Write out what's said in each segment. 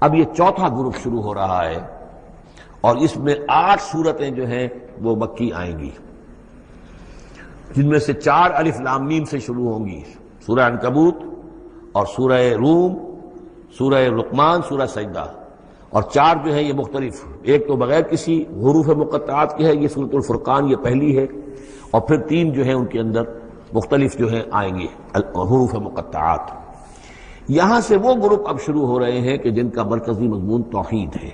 اب یہ چوتھا گروپ شروع ہو رہا ہے، اور اس میں 8 سورتیں جو ہیں وہ مکی آئیں گی، جن میں سے 4 الف لام میم سے شروع ہوں گی، سورہ عنکبوت اور سورہ روم، سورہ لقمان، سورہ سجدہ، اور 4 جو ہیں یہ مختلف، ایک تو بغیر کسی حروف مقطعات کی ہے، یہ سورۃ الفرقان، یہ پہلی ہے، اور پھر 3 جو ہیں ان کے اندر مختلف جو ہیں آئیں گے حروف مقطعات۔ یہاں سے وہ گروپ اب شروع ہو رہے ہیں کہ جن کا مرکزی مضمون توحید ہے،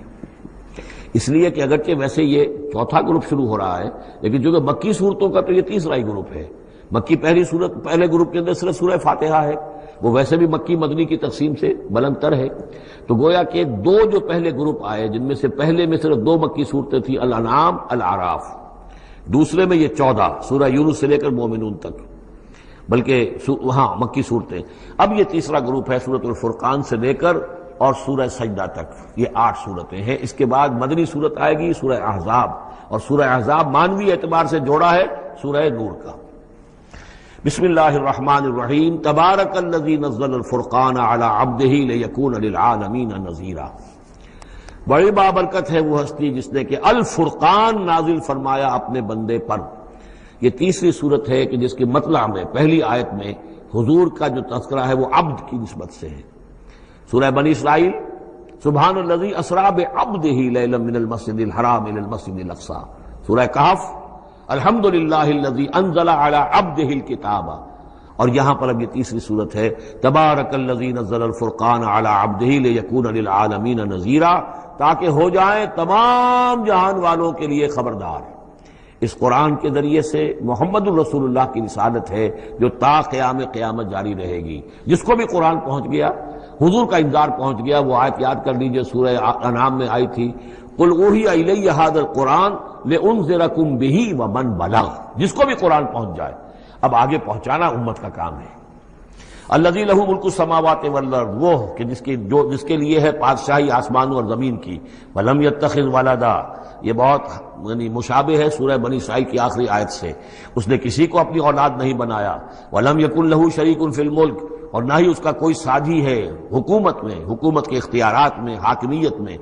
اس لیے کہ اگرچہ ویسے یہ چوتھا گروپ شروع ہو رہا ہے، لیکن جو کہ مکی صورتوں کا تو یہ تیسرا ہی گروپ ہے۔ مکی پہلے گروپ کے اندر صرف سورہ فاتحہ ہے، وہ ویسے بھی مکی مدنی کی تقسیم سے بلند تر ہے، تو گویا کہ 2 جو پہلے گروپ آئے، جن میں سے پہلے میں صرف 2 مکی صورتیں تھیں، الانعام، الاعراف، دوسرے میں یہ 14 سورہ یونس سے لے کر مومنون تک، بلکہ ہاں مکی صورتیں۔ اب یہ تیسرا گروپ ہے سورۃ الفرقان سے لے کر اور سورہ سجدہ تک، یہ 8 صورتیں ہیں۔ اس کے بعد مدنی صورت آئے گی سورہ احزاب، اور سورہ احزاب مانوی اعتبار سے جوڑا ہے سورہ نور کا۔ بسم اللہ الرحمن الرحیم، تبارک الذی نزل الفرقان علی عبدہ لیکون للعالمین نذیرا۔ بڑی بابرکت ہے وہ ہستی جس نے کہ الفرقان نازل فرمایا اپنے بندے پر۔ یہ تیسری صورت ہے کہ جس کی مطلع میں پہلی آیت میں حضور کا جو تذکرہ ہے وہ عبد کی نسبت سے ہے۔ سورہ بنی اسرائیل، سبحان الذی اسری بعبدہ لیلا من المسجد الحرام الی المسجد الاقصی۔ سورہ کہف، الحمدللہ الذی انزل علی عبدہ الکتاب، اور یہاں پر اب یہ تیسری صورت ہے تبارک الذی نزل الفرقان علی عبدہ لیکون للعالمین نذیرا، تاکہ ہو جائیں تمام جہان والوں کے لیے خبردار۔ اس قرآن کے ذریعے سے محمد الرسول اللہ کی رسالت ہے جو تا قیامت جاری رہے گی۔ جس کو بھی قرآن پہنچ گیا، حضور کا انذار پہنچ گیا، وہ آیت یاد کر لیجئے سورہ انعام میں آئی تھی، قل اوحی الی ھذا القرآن لانذرکم بہ ومن بلغ، جس کو بھی قرآن پہنچ جائے۔ اب آگے پہنچانا امت کا کام ہے۔ الذی لہ ملک السماوات والارض، وہ کہ جس کے لیے ہے بادشاہی آسمانوں اور زمین کی، ولم یتخذ ولدا، یہ بہت مشابہ ہے سورہ بنی اسرائیل کی آخری آیت سے، اس نے کسی کو اپنی اولاد نہیں بنایا، ولم یکن لہ شریک فی الملک، اور نہ ہی اس کا کوئی ساجی ہے حکومت میں، حکومت کے اختیارات میں، حاکمیت میں،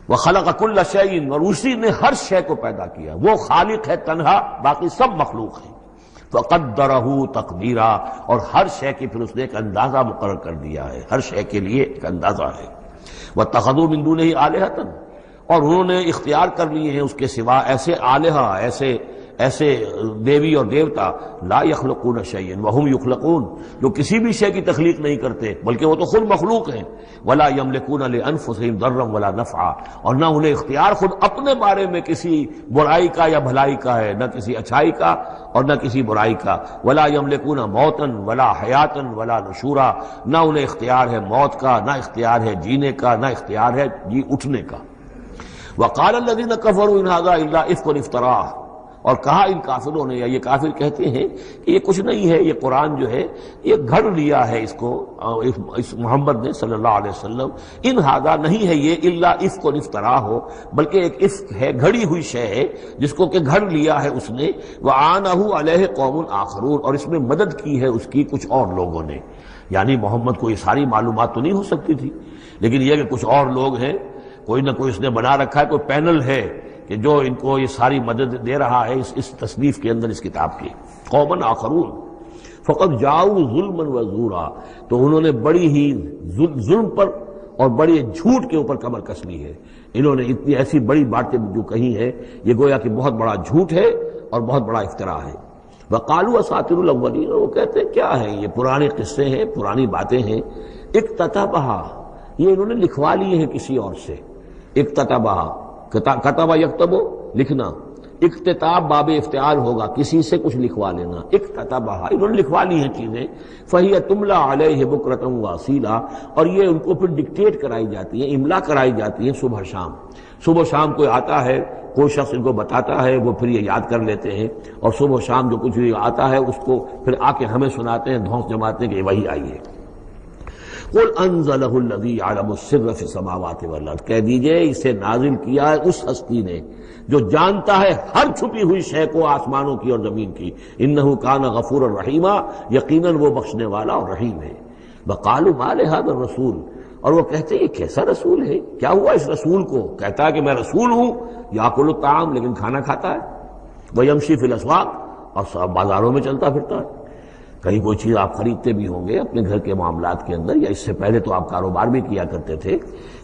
وخلق کل شیء، اور اسی نے ہر شے کو پیدا کیا، وہ خالق ہے تنہا، باقی سب مخلوق ہیں، فقدرہ تقدیرا، اور ہر شے کی پھر اس نے ایک اندازہ مقرر کر دیا ہے، ہر شے کے لیے ایک اندازہ ہے۔ واتخذوا من دونہ آلہۃ، اور انہوں نے اختیار کر لیے ہیں اس کے سوا ایسے آلہہ، ایسے دیوی اور دیوتا، لا یخلقون شیئا وہم یخلقون، جو کسی بھی شے کی تخلیق نہیں کرتے بلکہ وہ تو خود مخلوق ہیں، ولا یملکون لانفسہم ضرا ولا نفعا، اور نہ انہیں اختیار خود اپنے بارے میں کسی برائی کا یا بھلائی کا ہے، نہ کسی اچھائی کا اور نہ کسی برائی کا، ولا یملکون موتا ولا حیاتا ولا نشورا، نہ انہیں اختیار ہے موت کا، نہ اختیار ہے جینے کا، نہ اختیار ہے جی اٹھنے کا۔ وقال الذین کفروا ان ھذا الا افک افتراہ، اور کہا ان کافروں نے، یا یہ کافر کہتے ہیں کہ یہ کچھ نہیں ہے، یہ قرآن جو ہے یہ گھڑ لیا ہے اس کو اس محمد نے صلی اللہ علیہ وسلم، ان ھذا نہیں ہے یہ الا افک افتراہ ہو، بلکہ ایک افک ہے، گھڑی ہوئی شے ہے جس کو کہ گھڑ لیا ہے اس نے، وعانہ علیہ قوم آخرون، اور اس میں مدد کی ہے اس کی کچھ اور لوگوں نے۔ یعنی محمد کو یہ ساری معلومات تو نہیں ہو سکتی تھی، لیکن یہ کہ کچھ اور لوگ ہیں، کوئی نہ کوئی اس نے بنا رکھا ہے، کوئی پینل ہے کہ جو ان کو یہ ساری مدد دے رہا ہے اس تصنیف کے اندر، اس کتاب کی۔ قومن آخرون فقط جاؤ ظلما و زورا، تو انہوں نے بڑی ہی ظلم پر اور بڑے جھوٹ کے اوپر کمر کس لی ہے، انہوں نے اتنی ایسی بڑی باتیں جو کہی ہیں، یہ گویا کہ بہت بڑا جھوٹ ہے اور بہت بڑا افتراء ہے۔ وقالوا اساطیر الاولین، وہ کہتے ہیں کیا ہے یہ پرانے قصے ہیں، پرانی باتیں ہیں، اکتتبھا، یہ انہوں نے لکھوا لیے ہیں کسی اور سے۔ اکتتبھا، کتب یکتب لکھنا، اکتتاب باب افتعال ہوگا، کسی سے کچھ لکھوا لینا، اکتتبھا، انہوں نے لکھوا لی ہیں چیزیں، فہی تملا علیہ بکرۃ واصیلا، اور یہ ان کو پھر ڈکٹیٹ کرائی جاتی ہیں، املا کرائی جاتی ہیں صبح شام۔ صبح شام کوئی آتا ہے، کوئی شخص ان کو بتاتا ہے، وہ پھر یہ یاد کر لیتے ہیں، اور صبح شام جو کچھ بھی آتا ہے اس کو پھر آ کے ہمیں سناتے ہیں، دھونس جماتے ہیں کہ وہی آئی ہے۔ قل انزلہ الذی یعلم السر فی السماوات والارض، کہہ دیجئے اسے نازل کیا ہے اس ہستی نے جو جانتا ہے ہر چھپی ہوئی شے کو آسمانوں کی اور زمین کی، انہ کان غفورا الرحیما، یقیناً وہ بخشنے والا اور رحیم ہے۔ وقالوا ما لهذا الرسول، اور وہ کہتے ہیں یہ کیسا رسول ہے، کیا ہوا اس رسول کو؟ کہتا ہے کہ میں رسول ہوں، یاکل الطعام، لیکن کھانا کھاتا ہے، ویمشی فی الاسواق، اور سب بازاروں میں چلتا پھرتا ہے۔ کہیں کوئی چیز آپ خریدتے بھی ہوں گے اپنے گھر کے معاملات کے اندر، یا اس سے پہلے تو آپ کاروبار بھی کیا کرتے تھے،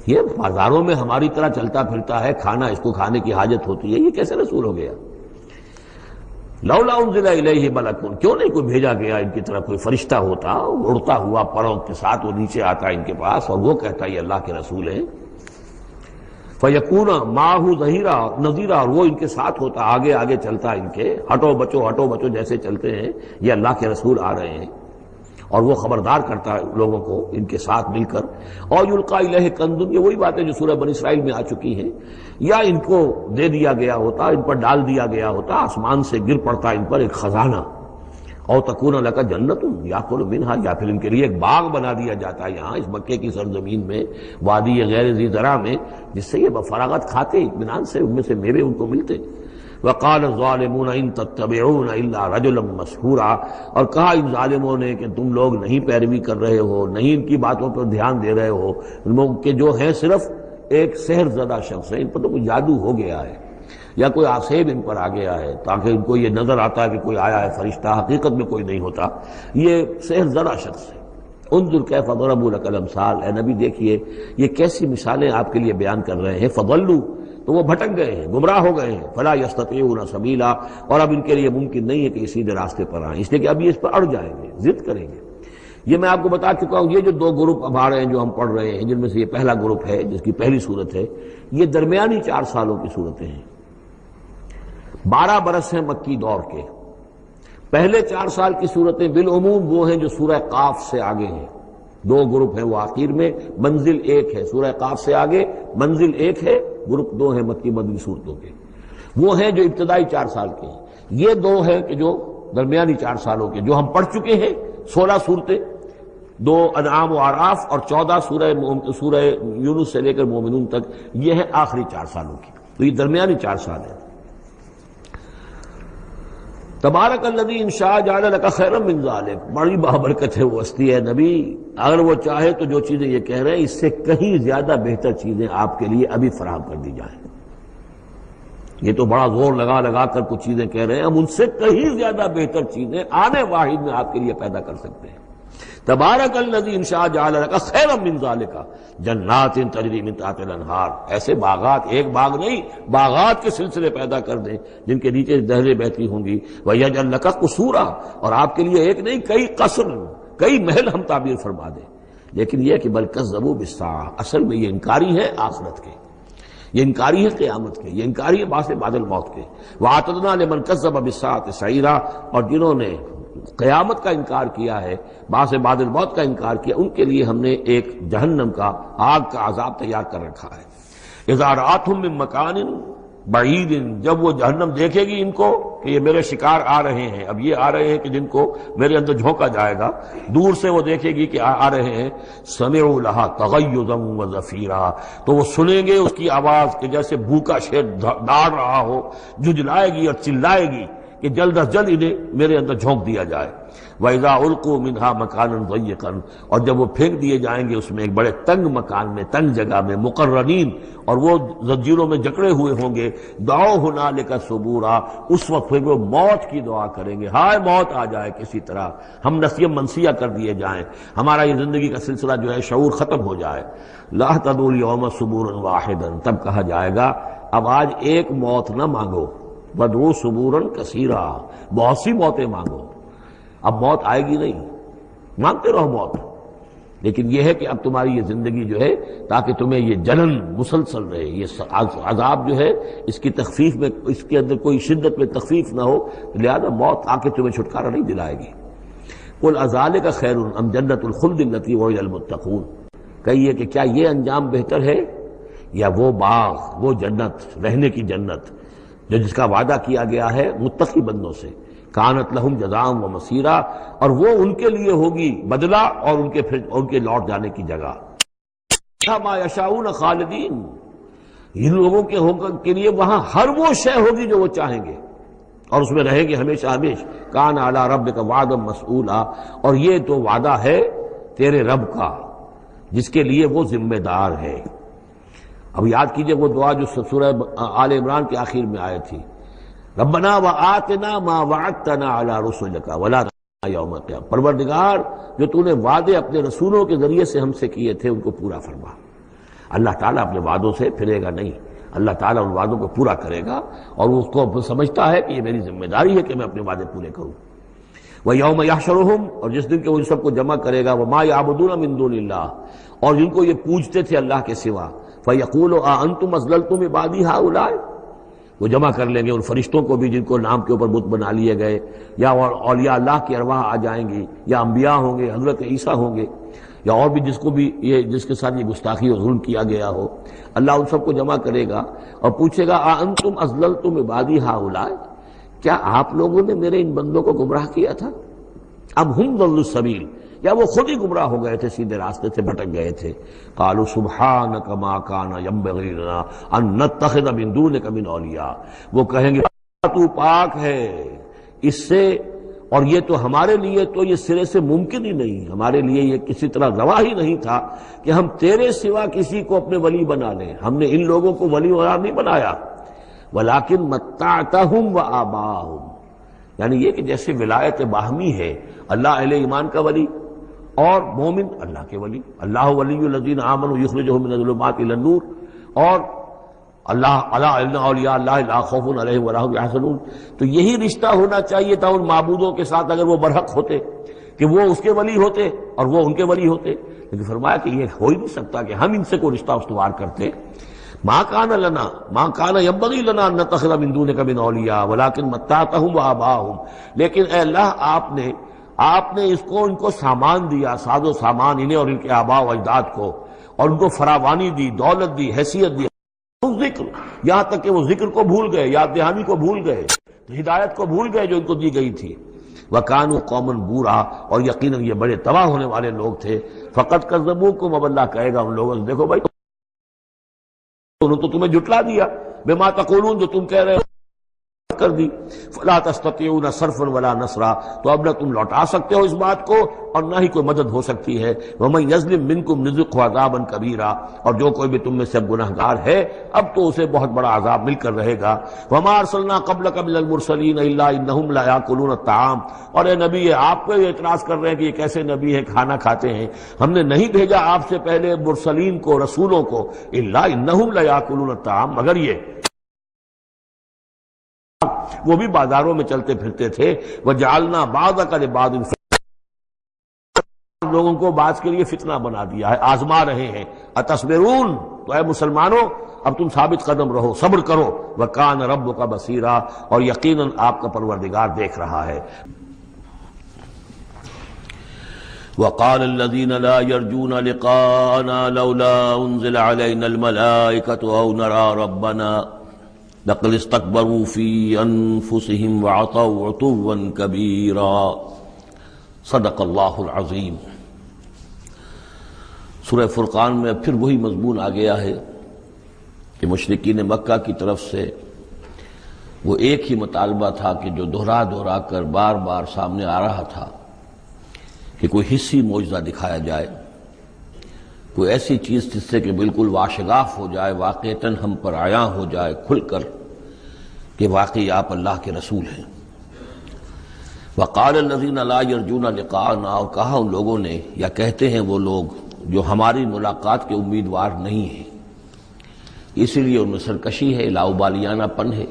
یہ بازاروں میں ہماری طرح چلتا پھرتا ہے، کھانا اس کو کھانے کی حاجت ہوتی ہے، یہ کیسے رسول ہو گیا؟ لولا انزل الیہ ملک، کیوں نہیں کوئی بھیجا گیا ان کی طرف کوئی فرشتہ ہوتا، اڑتا ہوا پروں کے ساتھ وہ نیچے آتا ان کے پاس اور وہ کہتا یہ اللہ کے رسول ہیں۔ فیکون معہ ظہیرا نذیرا، اور وہ ان کے ساتھ ہوتا، آگے آگے چلتا ان کے، ہٹو بچو جیسے چلتے ہیں یہ اللہ کے رسول آ رہے ہیں، اور وہ خبردار کرتا ہے لوگوں کو ان کے ساتھ مل کر۔ اور یلقا الیہ کنز، یہ وہی باتیں جو سورہ بنی اسرائیل میں آ چکی ہیں، یا ان کو دے دیا گیا ہوتا، ان پر ڈال دیا گیا ہوتا، آسمان سے گر پڑتا ان پر ایک خزانہ، او تکون لک جنت یاکل منہا، یا پھر ان کے لیے ایک باغ بنا دیا جاتا ہے یہاں اس مکے کی سرزمین میں، وادی غیر ذی زرع میں، جس سے یہ بفراغت کھاتے اطمینان سے، ان میں سے میوے ان کو ملتے۔ وقال الظالمون ان تتبعون الا رجلا مسحورا، اور کہا ان ظالموں نے کہ تم لوگ نہیں پیروی کر رہے ہو، نہیں ان کی باتوں پر دھیان دے رہے ہو، ان لوگ کہ جو ہیں صرف ایک سحر زدہ شخص ہے، ان پر تو کوئی جادو ہو گیا ہے یا کوئی آسیب ان پر آ گیا ہے، تاکہ ان کو یہ نظر آتا ہے کہ کوئی آیا ہے فرشتہ، حقیقت میں کوئی نہیں ہوتا، یہ سحر زدہ شخص ہے۔ انظر کیف ضربوا لک الامثال، اے نبی دیکھیے یہ کیسی مثالیں آپ کے لیے بیان کر رہے ہیں، فضلوا، تو وہ بھٹک گئے ہیں، گمراہ ہو گئے ہیں، فلا یستطیعون سبیلا، اور اب ان کے لیے ممکن نہیں ہے کہ سیدھے راستے پر آئیں، اس لیے کہ اب یہ اس پر اڑ جائیں گے، ضد کریں گے۔ یہ میں آپ کو بتا چکا ہوں، یہ جو دو گروپ اب آ رہے ہیں جو ہم پڑھ رہے ہیں، جن میں سے یہ پہلا گروپ ہے جس کی پہلی صورت ہے، یہ درمیانی 4 سالوں کی صورتیں ہیں، 12 برس ہیں مکی دور کے۔ پہلے 4 سال کی صورتیں بالعموم وہ ہیں جو سورہ قاف سے آگے ہیں، 2 گروپ ہیں وہ آخر میں، منزل 1 ہے، سورہ قاف سے آگے منزل 1 ہے، گروپ 2 ہیں مکی مدنی صورتوں کے، وہ ہیں جو ابتدائی 4 سال کے ہیں۔ یہ 2 ہیں کہ جو درمیانی 4 سالوں کے، جو ہم پڑھ چکے ہیں 16 صورتیں، 2 انعام و اعراف اور 14 سورہ یونس سے لے کر مومنون تک، یہ ہے آخری 4 سالوں کی، تو یہ درمیانی 4 سال ہیں۔ تبارک الذی ان شاء جعل لک خیرا من ذلک، بڑی بابرکت ہے وہ ہستی ہے نبی، اگر وہ چاہے تو جو چیزیں یہ کہہ رہے ہیں اس سے کہیں زیادہ بہتر چیزیں آپ کے لیے ابھی فراہم کر دی جائیں۔ یہ تو بڑا زور لگا لگا کر کچھ چیزیں کہہ رہے ہیں، ہم ان سے کہیں زیادہ بہتر چیزیں آنے واحد میں آپ کے لیے پیدا کر سکتے ہیں۔ تبارک الذی ان شاء جعل لک خیرا من ذلک جنات تجری من تحتها الانہار، ایسے باغات، ایک باغ نہیں، باغات کے سلسلے پیدا کر دیں جن کے نیچے نہریں بہتی ہوں گی، ویجعل لک قصورا، اور آپ کے لیے ایک نہیں کئی قصر، کئی محل ہم تعبیر فرما دیں۔ لیکن یہ کہ بل کذبوا بالساعہ، اصل میں یہ انکاری ہے آخرت کے، یہ انکاری ہے قیامت کے، یہ انکاری ہے بعث بعد الموت کے۔ وَأَعْتَدْنَا لِمَنْ كَذَّبَ بِالسَّاعَةِ سَعِيرًا، اور جنہوں نے قیامت کا انکار کیا ہے، بعث بعد الموت کا انکار کیا، ان کے لیے ہم نے ایک جہنم کا، آگ کا عذاب تیار کر رکھا ہے۔ اذا رأتهم من مکان بعید، جب وہ جہنم دیکھے گی ان کو کہ یہ میرے شکار آ رہے ہیں، اب یہ آ رہے ہیں کہ جن کو میرے اندر جھونکا جائے گا، دور سے وہ دیکھے گی کہ آ رہے ہیں، سمعوا لها تغیظا وزفیرا، تو وہ سنیں گے اس کی آواز کہ جیسے بھوکا شیر ڈاڑ رہا ہو، جھجلائے گی اور چلائے گی کہ جلد از جلد انہیں میرے اندر جھونک دیا جائے۔ وَإِذَا أُلْقُوا مِنْهَا مَكَانًا ضَيِّقًا، اور جب وہ پھینک دیے جائیں گے اس میں ایک بڑے تنگ مکان میں، تنگ جگہ میں، مقرنین، اور وہ زنجیروں میں جکڑے ہوئے ہوں گے، دعوا هُنَالِكَ ثُبُورًا، اس وقت پھر وہ موت کی دعا کریں گے، ہائے موت آ جائے کسی طرح، ہم نسیہ منسیہ کر دیے جائیں، ہمارا یہ زندگی کا سلسلہ جو ہے شعور ختم ہو جائے۔ لَا تَدْعُوا الْيَوْمَ ثُبُورًا وَاحِدًا، تب کہا جائے گا اب آج ایک موت نہ مانگو، وَادْعُوا ثُبُورًا كَثِيرًا، بہت سی موتیں مانگو، اب موت آئے گی نہیں، مانگتے رہو موت، لیکن یہ ہے کہ اب تمہاری یہ زندگی جو ہے تاکہ تمہیں یہ جلن مسلسل رہے، یہ عذاب جو ہے اس کی تخفیف میں، اس کے اندر کوئی شدت میں تخفیف نہ ہو، لہذا موت آ کے تمہیں چھٹکارا نہیں دلائے گی۔ قُلْ أَذَٰلِكَ خَيْرٌ أَمْ جَنَّةُ الْخُلْدِ الَّتِي وُعِدَ الْمُتَّقُونَ، کہیے کہ کیا یہ انجام بہتر ہے یا وہ باغ، وہ جنت، رہنے کی جنت جو جس کا وعدہ کیا گیا ہے متقی بندوں سے، کانت لہم جزاء و مسیرا، اور وہ ان کے لیے ہوگی بدلہ اور ان کے لوٹ جانے کی جگہ۔ ما یشاؤون خالدین، ان لوگوں کے لیے وہاں ہر وہ شے ہوگی جو وہ چاہیں گے اور اس میں رہیں گے ہمیشہ ہمیشہ۔ کان علی ربک وعدا مسئولا، اور یہ تو وعدہ ہے تیرے رب کا جس کے لیے وہ ذمہ دار ہے۔ اب یاد کیجئے وہ دعا جو سورہ آل عمران کے آخر میں آئی تھی، ربنا وآتنا ما وعدتنا علی رسلک ولا یوم القیامہ، پروردگار جو تو نے وعدے اپنے رسولوں کے ذریعے سے ہم سے کیے تھے ان کو پورا فرما۔ اللہ تعالیٰ اپنے وعدوں سے پھرے گا نہیں، اللہ تعالیٰ ان وعدوں کو پورا کرے گا، اور وہ اس کو سمجھتا ہے کہ یہ میری ذمہ داری ہے کہ میں اپنے وعدے پورے کروں۔ وَيَوْمَ يَحْشُرُهُمْ، اور جس دن کہ وہ ان سب کو جمع کرے گا، وَمَا يَعْبُدُونَ مِن دُونِ اللَّهِ، اور جن کو یہ پوجتے تھے اللہ کے سوا، فَيَقُولُ أَأَنْتُمْ أَضْلَلْتُمْ عِبَادِي هَؤُلَاءِ، وہ جمع کر لیں گے ان فرشتوں کو بھی جن کو نام کے اوپر بت بنا لیے گئے، یا اولیاء اللہ کی ارواح آ جائیں گی، یا انبیاء ہوں گے، حضرت عیسیٰ ہوں گے، یا اور بھی جس کو بھی جس کے ساتھ یہ گستاخی اور ظلم کیا گیا ہو، اللہ ان سب کو جمع کرے گا اور پوچھے گا أَأَنْتُمْ أَضْلَلْتُمْ عِبَادِي هَؤُلَاءِ، کیا آپ لوگوں نے میرے ان بندوں کو گمراہ کیا تھا؟ اب ہم ضلوا السبیل، یا وہ خود ہی گمراہ ہو گئے تھے، سیدھے راستے سے بھٹک گئے تھے۔ قالوا سبحانک ما کان ینبغی لنا ان نتخذ من دونک من اولیاء، وہ کہیں گے تو پاک ہے اس سے، اور یہ تو ہمارے لیے تو یہ سرے سے ممکن ہی نہیں، ہمارے لیے یہ کسی طرح روا ہی نہیں تھا کہ ہم تیرے سوا کسی کو اپنے ولی بنا لیں، ہم نے ان لوگوں کو ولی قرار نہیں بنایا۔ ولکن متعتہم وآباءہم، یعنی یہ کہ جیسے ولایت باہمی ہے، اللہ اہل ایمان کا ولی اور مومن اللہ کے ولی، اللہ ولی الذین آمنوا یخرجہم من الظلمات الی النور، اور اللہ الا ان اولیاء اللہ لا خوف علیہم ولا هم یحزنون، تو یہی رشتہ ہونا چاہیے تھا ان معبودوں کے ساتھ اگر وہ برحق ہوتے، کہ وہ اس کے ولی ہوتے اور وہ ان کے ولی ہوتے، لیکن فرمایا کہ یہ ہو ہی نہیں سکتا کہ ہم ان سے کوئی رشتہ استوار کرتے۔ ما کان لنا ما کان ینبغی لنا ان نتخذ من دونک من اولیاء ولکن متعتہم وآباءہم، لیکن اے اللہ آپ نے ان کو سامان دیا، ساز و سامان انہیں اور ان کے آباء و اجداد کو، اور ان کو فراوانی دی، دولت دی، حیثیت دی، ذکر، یہاں تک کہ وہ ذکر کو بھول گئے، یاد دہانی کو بھول گئے، ہدایت کو بھول گئے جو ان کو دی گئی تھی۔ وَكَانُوا قَوْمًا بُورًا، اور یقیناً یہ بڑے تباہ ہونے والے لوگ تھے۔ فَقَدْ كَذَّبُوكُمْ، اب اللہ کہے گا ان لوگوں سے دیکھو بھائی انہوں تو تمہیں جھٹلا دیا، بِمَا تَقُولُونَ، جو تم کہہ رہے ہو کر دی، فلا تستطيعون صرفا ولا نصرا، تو اب نہ تم لوٹا سکتے ہو اس بات کو اور نہ ہی کوئی مدد ہو سکتی ہے۔ ومن یظلم منکم نذقه عذابا کبیرا، اور جو کوئی بھی تم میں سے گنہگار ہے اب تو اسے بہت بڑا عذاب مل کر رہے گا۔ وما ارسلنا قبلک من المرسلین الا انہم لا یاکلون الطعام، اور اے نبی آپ کو یہ اعتراض کر رہے ہیں کہ یہ کیسے نبی ہے کھانا کھاتے ہیں، ہم نے نہیں بھیجا آپ سے پہلے مرسلین کو، رسولوں کو، الا انہم لا یاکلون الطعام، مگر یہ وہ بھی بازاروں میں چلتے پھرتے تھے۔ وَجَعَلْنَا بَعْضَكَ لِبَعْضٍ فتنة، لوگوں کو بعض کے لیے فتنہ بنا دیا ہے، آزما رہے ہیں۔ اتصبرون، تو اے مسلمانوں اب تم ثابت قدم رہو، صبر کرو۔ وَكَانَ رَبُّكَ بَصِيرًا، اور یقیناً آپ کا پروردگار دیکھ رہا ہے۔ وَقَالَ الَّذِينَ لَا يَرْجُونَ لِقَاءَنَا لَوْلَا أُنزِلَ عَلَيْنَا الْمَلَائِكَةُ أَوْ نَرَى رَبَّنَا لَقَدِ اسْتَكْبَرُوا فِي أَنفُسِهِمْ وَعَتَوْا عُتُوًّا كَبِيرًا۔ صدق اللہ العظیم۔ سورہ فرقان میں پھر وہی مضمون آ گیا ہے کہ مشرکین مکہ کی طرف سے وہ ایک ہی مطالبہ تھا کہ جو دہرا کر بار بار سامنے آ رہا تھا کہ کوئی حصی معجزہ دکھایا جائے، کوئی ایسی چیز جس سے کہ بالکل واشگاف ہو جائے، واقعتاً ہم پر عیاں ہو جائے کھل کر کہ واقعی آپ اللہ کے رسول ہیں۔ وقال الذین لا یرجون لقاءنا، اور کہا ان لوگوں نے، یا کہتے ہیں وہ لوگ جو ہماری ملاقات کے امیدوار نہیں ہیں، اسی لیے ان میں سرکشی ہے، لاؤبالیانہ پن ہے۔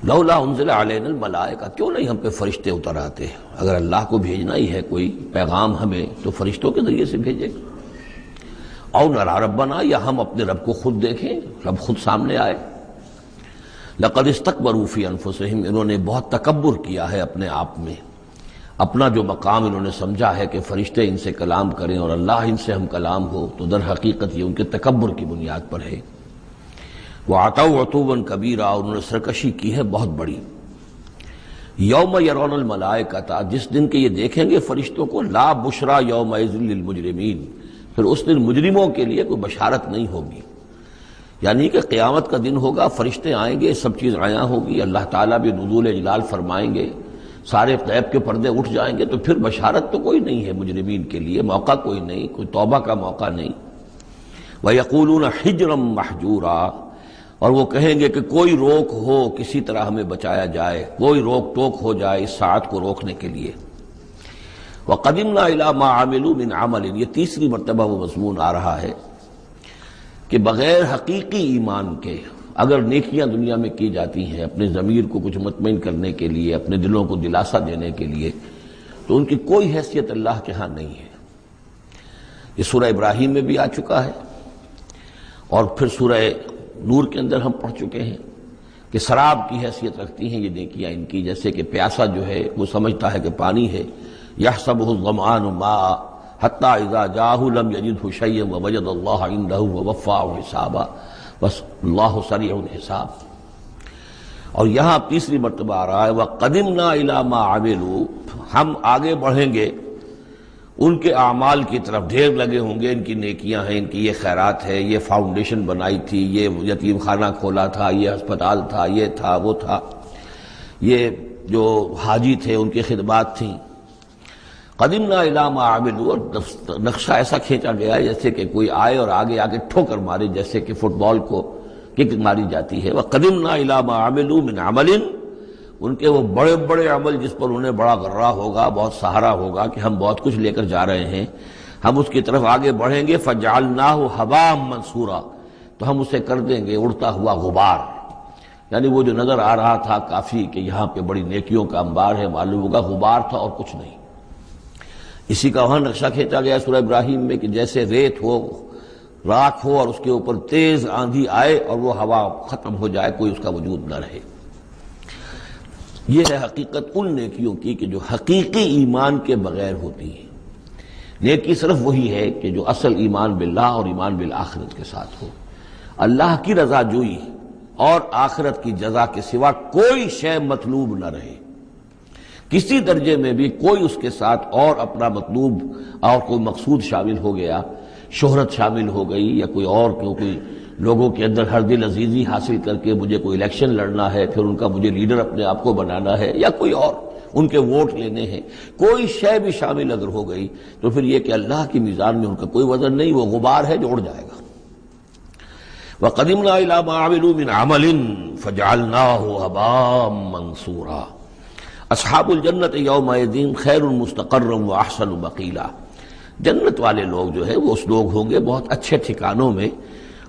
لولا انزل علینا الملائکہ، کیوں نہیں ہم پہ فرشتے اتر آتے؟ اگر اللہ کو بھیجنا ہی ہے کوئی پیغام ہمیں تو فرشتوں کے ذریعے سے بھیجے۔ او نرى ربنا، یا ہم اپنے رب کو خود دیکھیں، رب خود سامنے آئے۔ لقد استکبروا فی انفسہم، انہوں نے بہت تکبر کیا ہے اپنے آپ میں، اپنا جو مقام انہوں نے سمجھا ہے کہ فرشتے ان سے کلام کریں اور اللہ ان سے ہم کلام ہو، تو در حقیقت یہ ان کے تکبر کی بنیاد پر ہے۔ وَعَتَوْا عُتُوًّا كَبِيرًا، اور انہوں نے سرکشی کی ہے بہت بڑی۔ یوم یرون الملائکۃ، جس دن کے یہ دیکھیں گے فرشتوں کو، لا بشرا یومئذ للمجرمین، پھر اس دن مجرموں کے لیے کوئی بشارت نہیں ہوگی، یعنی کہ قیامت کا دن ہوگا، فرشتے آئیں گے، سب چیز عیاں ہوگی، اللہ تعالیٰ بھی نزول جلال فرمائیں گے، سارے غیب کے پردے اٹھ جائیں گے تو پھر بشارت تو کوئی نہیں ہے مجرمین کے لیے، موقع کوئی نہیں، کوئی توبہ کا موقع نہیں۔ وَيَقُولُونَ حِجْرًا مَحْجُورًا، اور وہ کہیں گے کہ کوئی روک ہو، کسی طرح ہمیں بچایا جائے، کوئی روک ٹوک ہو جائے اس ساعت کو روکنے کے لیے۔ وَقَدِمْنَا إِلَىٰ مَا عَمِلُوا مِنْ عَمَلٍ، یہ تیسری مرتبہ وہ مضمون آ رہا ہے کہ بغیر حقیقی ایمان کے اگر نیکیاں دنیا میں کی جاتی ہیں اپنے ضمیر کو کچھ مطمئن کرنے کے لیے، اپنے دلوں کو دلاسا دینے کے لیے، تو ان کی کوئی حیثیت اللہ کے ہاں نہیں ہے۔ یہ سورہ ابراہیم میں بھی آ چکا ہے، اور پھر سورہ نور کے اندر ہم پڑھ چکے ہیں کہ سراب کی حیثیت رکھتی ہیں یہ نیکیاں ان کی، جیسے کہ پیاسا جو ہے وہ سمجھتا ہے کہ پانی ہے، يَحْسَبُهُ الظَّمْآنُ مَاءً حَتَّىٰ إِذَا جَاءَهُ لَمْ يَجِدْهُ شَيْئًا وَوَجَدَ اللَّهَ عِندَهُ وَوَفَّاهُ حِسَابًا بس اللہ سریع الحساب۔ اور یہاں تیسری مرتبہ آ رہا ہے وَقَدِمْنَا إِلَىٰ مَا عَمِلُوا، ہم آگے بڑھیں گے ان کے اعمال کی طرف، ڈھیر لگے ہوں گے ان کی نیکیاں ہیں، ان کی یہ خیرات ہے، یہ فاؤنڈیشن بنائی تھی، یہ یتیم خانہ کھولا تھا، یہ ہسپتال تھا، یہ تھا وہ تھا، یہ جو حاجی تھے ان کی خدمات تھیں۔ قدمنا الی ما عملوا، اور نقشہ ایسا کھینچا گیا ہے جیسے کہ کوئی آئے اور آگے آگے ٹھوکر مارے، جیسے کہ فٹ بال کو کک ماری جاتی ہے۔ وقدمنا الی ما عملوا من عمل، ان کے وہ بڑے بڑے عمل جس پر انہیں بڑا غرہ ہوگا، بہت سہارا ہوگا کہ ہم بہت کچھ لے کر جا رہے ہیں، ہم اس کی طرف آگے بڑھیں گے۔ فجعلناہ ھباء منثورا، تو ہم اسے کر دیں گے اڑتا ہوا غبار، یعنی وہ جو نظر آ رہا تھا کافی کہ یہاں پہ بڑی نیکیوں کا انبار ہے، معلوم ہوگا غبار تھا اور کچھ نہیں۔ اسی کا وہاں نقشہ کھینچا گیا سورہ ابراہیم میں کہ جیسے ریت ہو، راکھ ہو، اور اس کے اوپر تیز آندھی آئے اور وہ ہوا ختم ہو جائے، کوئی اس کا وجود نہ رہے۔ یہ ہے حقیقت ان نیکیوں کی کہ جو حقیقی ایمان کے بغیر ہوتی ہیں۔ نیکی صرف وہی ہے کہ جو اصل ایمان باللہ اور ایمان بالآخرت کے ساتھ ہو، اللہ کی رضا جوئی اور آخرت کی جزا کے سوا کوئی شے مطلوب نہ رہے، کسی درجے میں بھی کوئی اس کے ساتھ اور اپنا مطلوب اور کوئی مقصود شامل ہو گیا، شہرت شامل ہو گئی، یا کوئی اور کوئی لوگوں کے اندر ہر دل عزیزی حاصل کر کے مجھے کوئی الیکشن لڑنا ہے، پھر ان کا مجھے لیڈر اپنے آپ کو بنانا ہے، یا کوئی اور ان کے ووٹ لینے ہیں، کوئی شے بھی شامل اگر ہو گئی تو پھر یہ کہ اللہ کی میزان میں ان کا کوئی وزن نہیں، وہ غبار ہے جو اڑ جائے گا۔ وَقَدِمْنَا إِلَىٰ مَا عَمِلُوا مِنْ عَمَلٍ فَجَعَلْنَاهُ هَبَاءً مَنثُورًا۔ اصحاب الجنت یومئذ خیر مستقرا واحسن مقیلا، جنت والے لوگ جو ہے وہ اس لوگ ہوں گے بہت اچھے ٹھکانوں میں،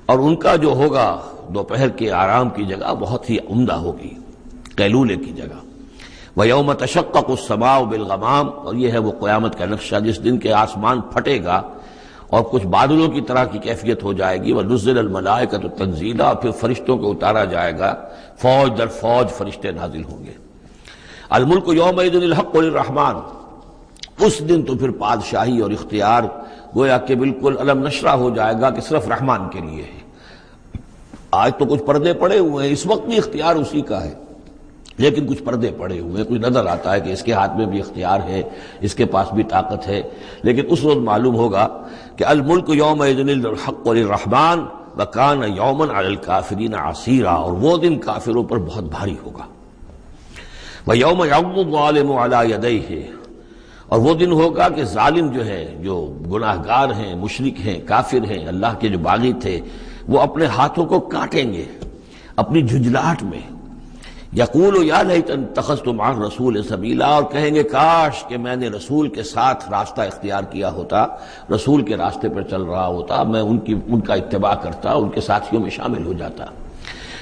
اور ان کا جو ہوگا دوپہر کے آرام کی جگہ بہت ہی عمدہ ہوگی، قیلولے کی جگہ۔ وَيَوْمَ تَشَقَّقُ السَّمَاءُ بِالْغَمَامِ، اور یہ ہے وہ قیامت کا نقشہ جس دن کے آسمان پھٹے گا اور کچھ بادلوں کی طرح کی کیفیت ہو جائے گی۔ وَنُزِّلَ الْمَلَائِكَةُ تَنزِيلًا، اور پھر فرشتوں کو اتارا جائے گا، فوج در فوج فرشتے نازل ہوں گے۔ الملک یومئذ الحق للرحمن، اس دن تو پھر بادشاہی اور اختیار گویا کہ بالکل علم نشرہ ہو جائے گا کہ صرف رحمان کے لیے ہے۔ آج تو کچھ پردے پڑے ہوئے ہیں، اس وقت بھی اختیار اسی کا ہے، لیکن کچھ پردے پڑے ہوئے ہیں، کچھ نظر آتا ہے کہ اس کے ہاتھ میں بھی اختیار ہے، اس کے پاس بھی طاقت ہے، لیکن اس روز معلوم ہوگا کہ الملک یومئذ الحق للرحمن وکان یوما علی الکافرین عسیرا، اور وہ دن کافروں پر بہت بھاری ہوگا۔ وَيَوْمَ يَعُضُّ الظَّالِمُ عَلَىٰ يَدَيْهِ، اور وہ دن ہوگا کہ ظالم جو ہے، جو گناہ گار ہیں، مشرک ہیں، کافر ہیں، اللہ کے جو باغی تھے، وہ اپنے ہاتھوں کو کاٹیں گے اپنی جھنجھلاہٹ میں۔ یقول یا لیتنی اتخذت مع الرسول سبیلا، اور کہیں گے کاش کہ میں نے رسول کے ساتھ راستہ اختیار کیا ہوتا، رسول کے راستے پر چل رہا ہوتا، میں ان کا اتباع کرتا، ان کے ساتھیوں میں شامل ہو جاتا۔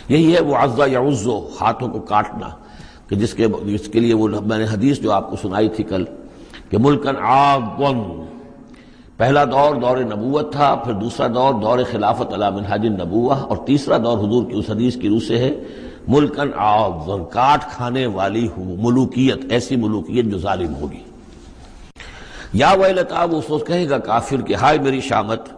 یہی ہے وہ عض یعض، ہاتھوں کو کاٹنا، کہ جس کے لیے وہ میں نے حدیث جو آپ کو سنائی تھی کل کہ ملکن عاضن، پہلا دور دور نبوت تھا، پھر دوسرا دور دور خلافت علی منہاج النبوہ، اور تیسرا دور حضور کی اس حدیث کی روح سے ہے ملکن عاضن، کاٹ کھانے والی ملوکیت، ایسی ملوکیت جو ظالم ہوگی۔ یا ویلتا، وہ سوچ کہے گا کافر کہ ہائے میری شامت،